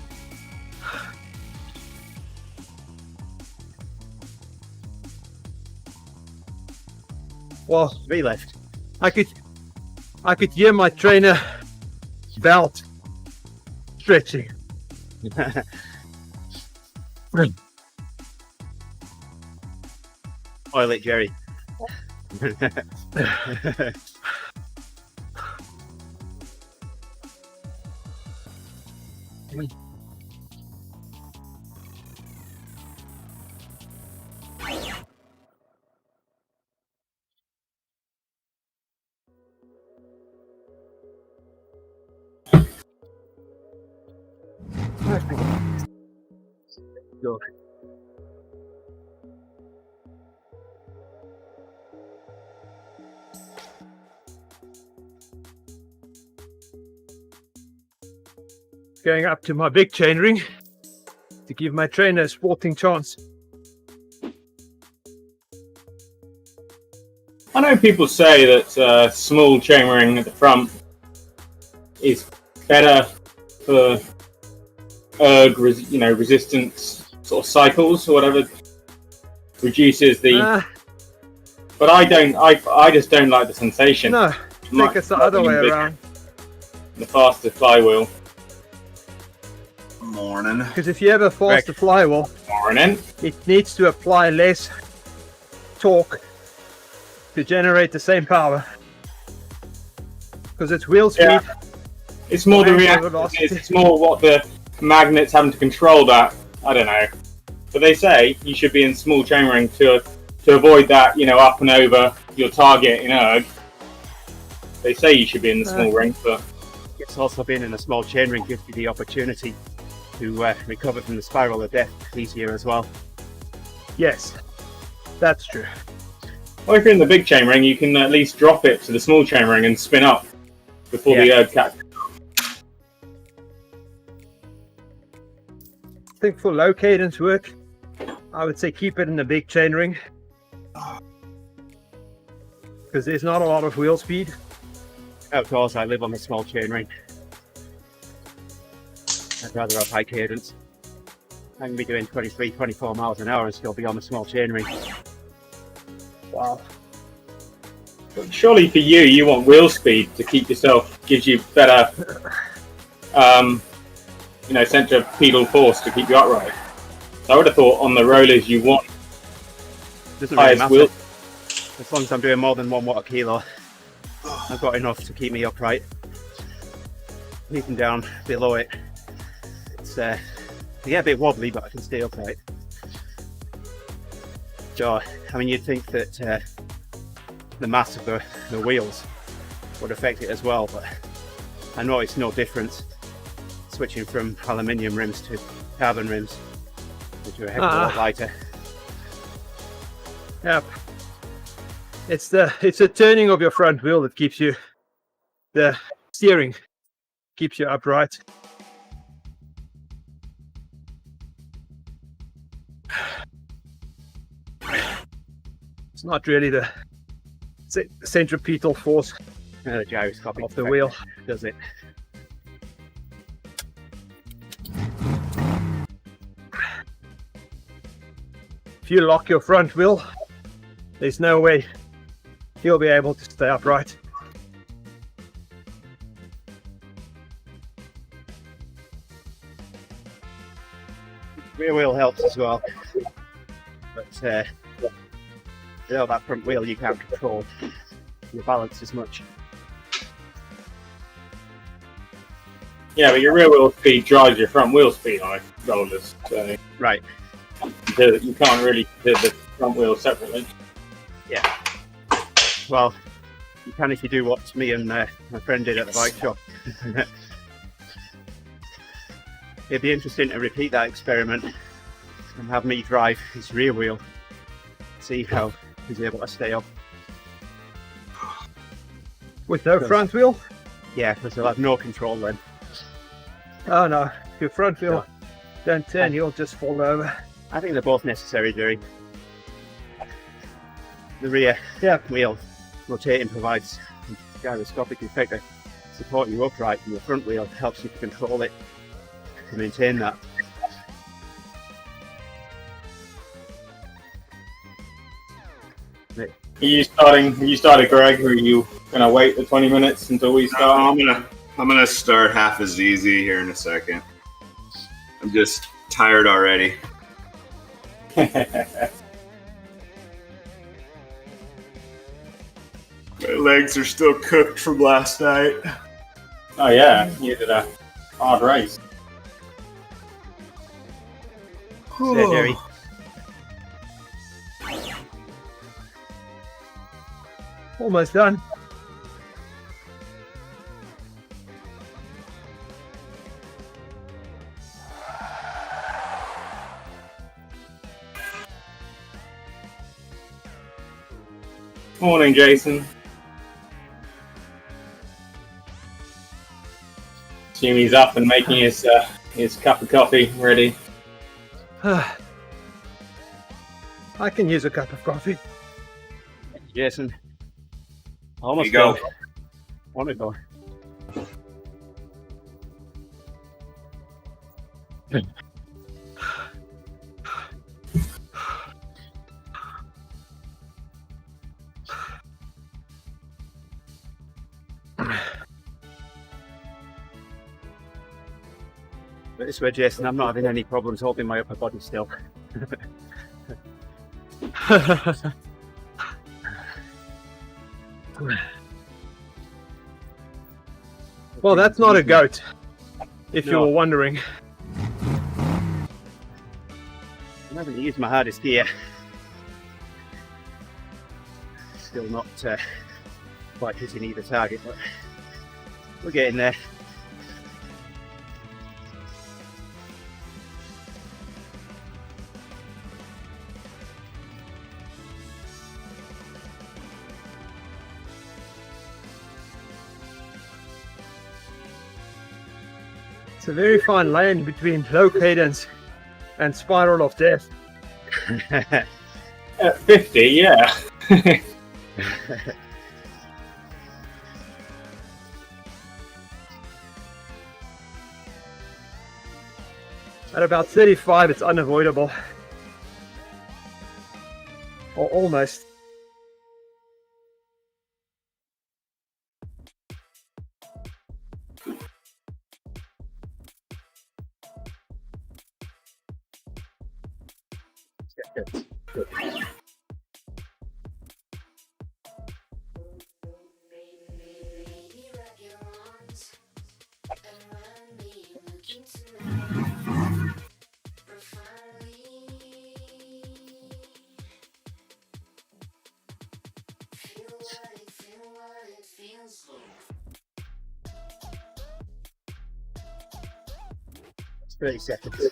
Well, 3 left. I could hear my trainer belt stretching. Oil it, Jerry. Go. Going up to my big chain ring to give my trainer a sporting chance. I know people say that small chainring at the front is better for resistance sort of cycles or whatever, reduces the. But I don't. I just don't like the sensation. No, I think it's the other way around. The faster flywheel. Morning. Because if you have a faster flywheel, Morning. it needs to apply less torque to generate the same power. Because it's wheel speed. Yeah. It's more the reaction. It's more what the magnets having to control that. I don't know. But they say you should be in small chainring to avoid that, up and over your target in erg. They say you should be in the small ring, but It's also being in a small chainring gives you the opportunity to recover from the spiral of death easier as well. Yes, that's true. well, if you're in the big chainring, you can at least drop it to the small chainring and spin up before the erg catch. I think for low cadence work, I would say keep it in the big chain ring. Because there's not a lot of wheel speed. Outdoors, I live on a small chainring. I'd rather have high cadence. I can be doing 23, 24 miles an hour and still be on a small chainring. Wow. But surely for you want wheel speed to keep yourself, gives you better, centripetal force to keep you upright. So I would have thought on the rollers you want Doesn't really highest matter. wheel. As long as I'm doing more than 1 watt a kilo, I've got enough to keep me upright. Even down below it, it's a bit wobbly, but I can stay upright. So, you'd think that the mass of the wheels would affect it as well, but I noticed no difference switching from aluminium rims to carbon rims, which are a heck of a lot lighter. Yep. It's the turning of your front wheel that keeps you, the steering keeps you upright. It's not really the centripetal force The gyroscopic Off the effect wheel. does it. If you lock your front wheel, there's no way you'll be able to stay upright. Rear wheel helps as well, but that front wheel you can't control your balance as much. Yeah, but your rear wheel speed drives your front wheel speed on rollers, so Right. you can't really do the front wheel separately. Yeah. Well, you can if you do what me and my friend did at the bike shop. It'd be interesting to repeat that experiment and have me drive his rear wheel, see how he's able to stay up. With no front wheel? Yeah, because he'll have no control then. Oh no, if your front wheel don't turn, you'll just fall over. I think they're both necessary, Jerry. The rear wheel rotating provides a gyroscopic effect to support you upright, and the front wheel helps you to control it, to maintain that. Are you started, Greg, or are you gonna wait the 20 minutes until we start? I'm gonna start half as easy here in a second. I'm just tired already. My legs are still cooked from last night. Oh yeah, you did a hard race. There, Jerry. Almost done. Morning, Jason. Jimmy's up and making his cup of coffee ready. I can use a cup of coffee. Jason. Almost You go. done. Want to go? But this way, Jason, I'm not having any problems holding my upper body still. Well, that's not a goat, if you No. were wondering. I'm having to use my hardest gear. Still not quite hitting either target, but we're getting there. It's a very fine line between low cadence and spiral of death. At 50, yeah. At about 35, it's unavoidable. Or almost. It's 30 seconds.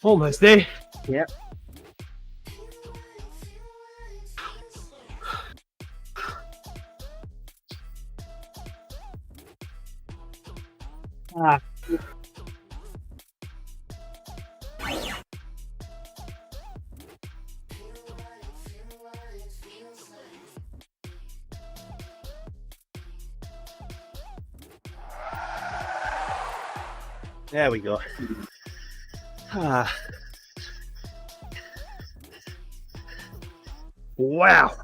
Almost there. Yep. Ah. There we go. Ah. Wow.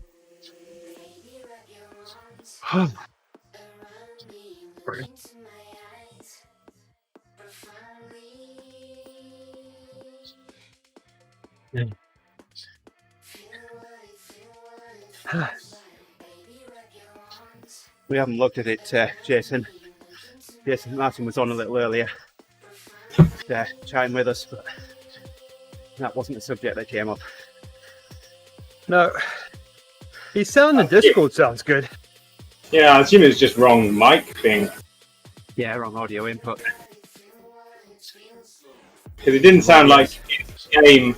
We haven't looked at it, Jason. Jason Martin was on a little earlier, chatting with us, but that wasn't the subject that came up. No. His sound in Discord sounds good. Yeah, I assume it's just wrong mic thing. Yeah, wrong audio input. Because it didn't sound like his game.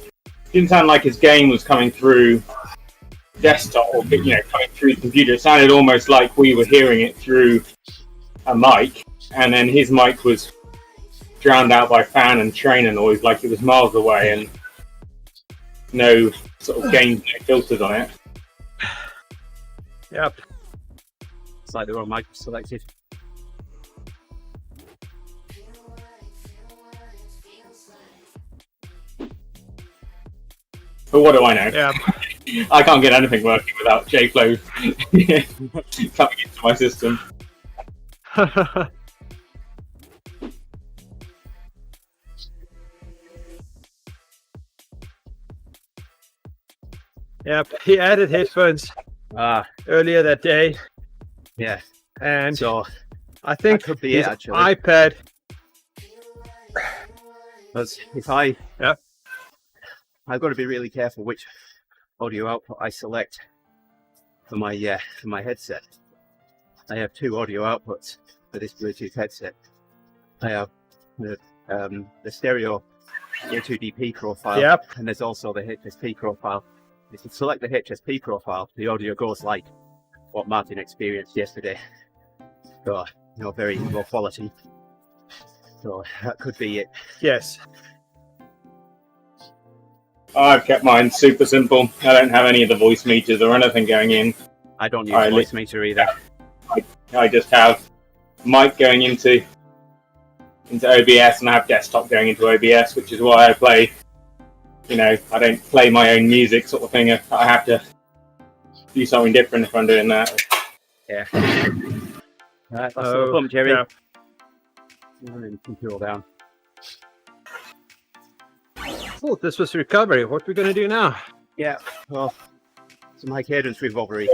Didn't sound like his game was coming through desktop or coming through the computer. It sounded almost like we were hearing it through a mic, and then his mic was drowned out by fan and trainer noise, like it was miles away, and no sort of gain, no filters on it. Yep. It's like the wrong mic was selected. But what do I know? Yeah. I can't get anything working without JFlow coming into my system. Yep. He added headphones earlier that day. Yeah. And So I think that could be his it, actually. iPad. Because if I've Yeah. got to be really careful which audio output I select for my headset. I have two audio outputs for this Bluetooth headset. I have the stereo A2DP profile, Yep. and there's also the HSP profile. If you select the HSP profile, the audio goes like what Martin experienced yesterday. So, very low quality. So that could be it. Yes. I've kept mine super simple. I don't have any of the voice meters or anything going in. I don't use voice meter either. I just have mic going into OBS, and I have desktop going into OBS, which is why I play. I don't play my own music sort of thing. I have to do something different if I'm doing that. Yeah. Right, that's the bump, Jerry. Yeah. And then you can cool down. Oh, this was recovery. What are we going to do now? Yeah, well, some high cadence recovery.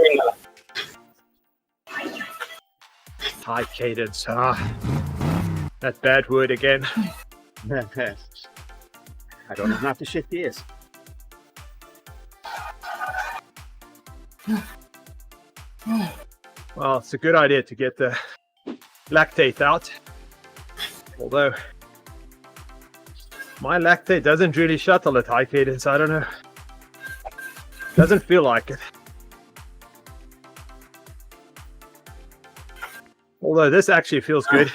High cadence. That bad word again. I don't even have to shift gears. Well, it's a good idea to get the lactate out. Although my lactate doesn't really shuttle at high cadence. I don't know. Doesn't feel like it. Although this actually feels good.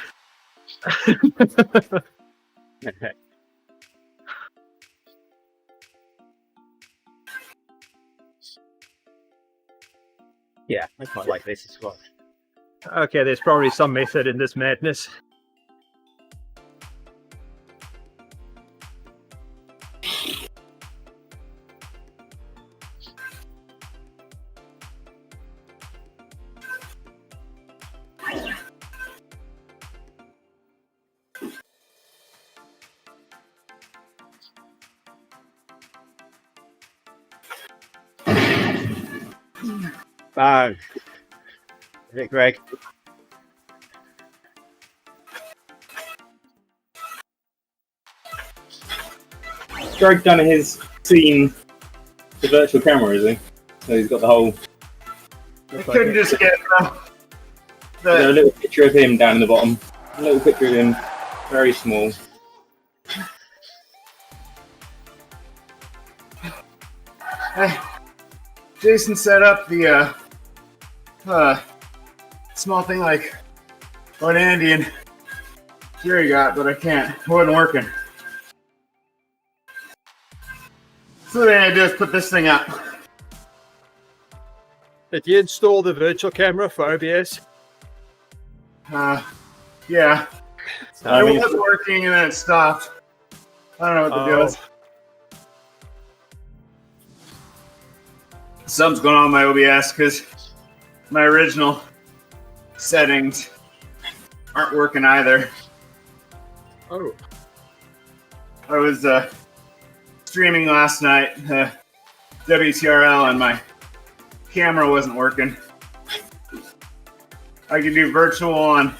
Yeah, I quite like this as well. Okay, there's probably some method in this madness. Bang. Hit it, Greg. Greg done his scene, the virtual camera, is he? So he's got the whole. I couldn't just get There's a little picture of him down in the bottom. A little picture of him, very small. Jason set up the small thing like what Andy and Jerry got, but I can't. It wasn't working. So the thing I do is put this thing up. Did you install the virtual camera for OBS? Yeah. It was working and then it stopped. I don't know what the deal is. Something's going on with my OBS because my original settings aren't working either. Oh. I was streaming last night, WTRL, and my camera wasn't working. I could do virtual on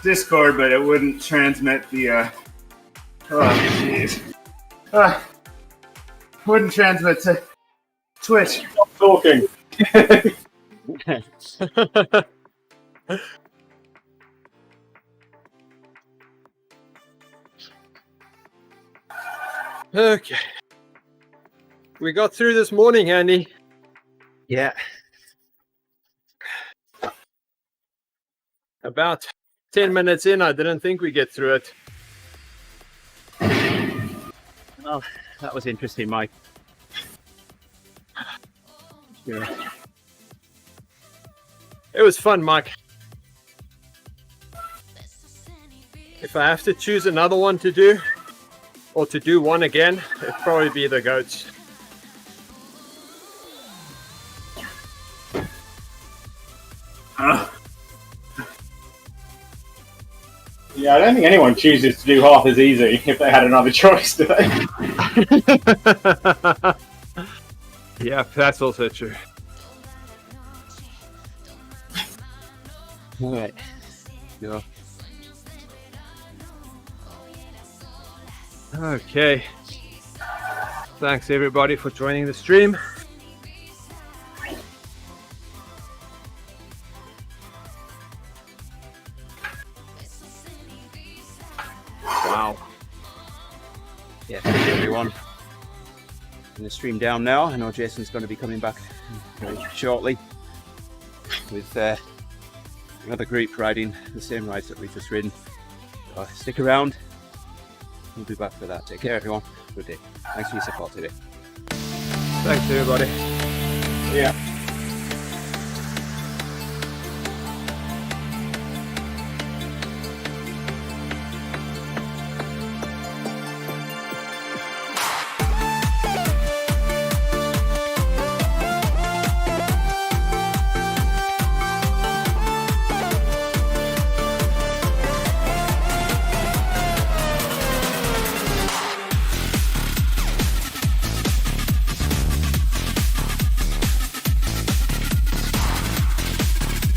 Discord, but it wouldn't transmit the, wouldn't transmit to Twitch. Stop talking. Okay. We got through this morning, Andy. Yeah. About 10 minutes in, I didn't think we'd get through it. Well, that was interesting, Mike. Yeah. It was fun, Mike. If I have to choose another one to do, or to do one again, it'd probably be the goats. Yeah, I don't think anyone chooses to do half as easy if they had another choice, do they? Yeah, that's also true. All right. Yeah. Okay. Thanks everybody for joining the stream. Wow. Yeah, thank you everyone. In the stream down now. I know Jason's going to be coming back very shortly with another group riding the same rides that we've just ridden. So stick around. We'll be back for that. Take care everyone. Good day. Thanks for your support today. Thanks everybody.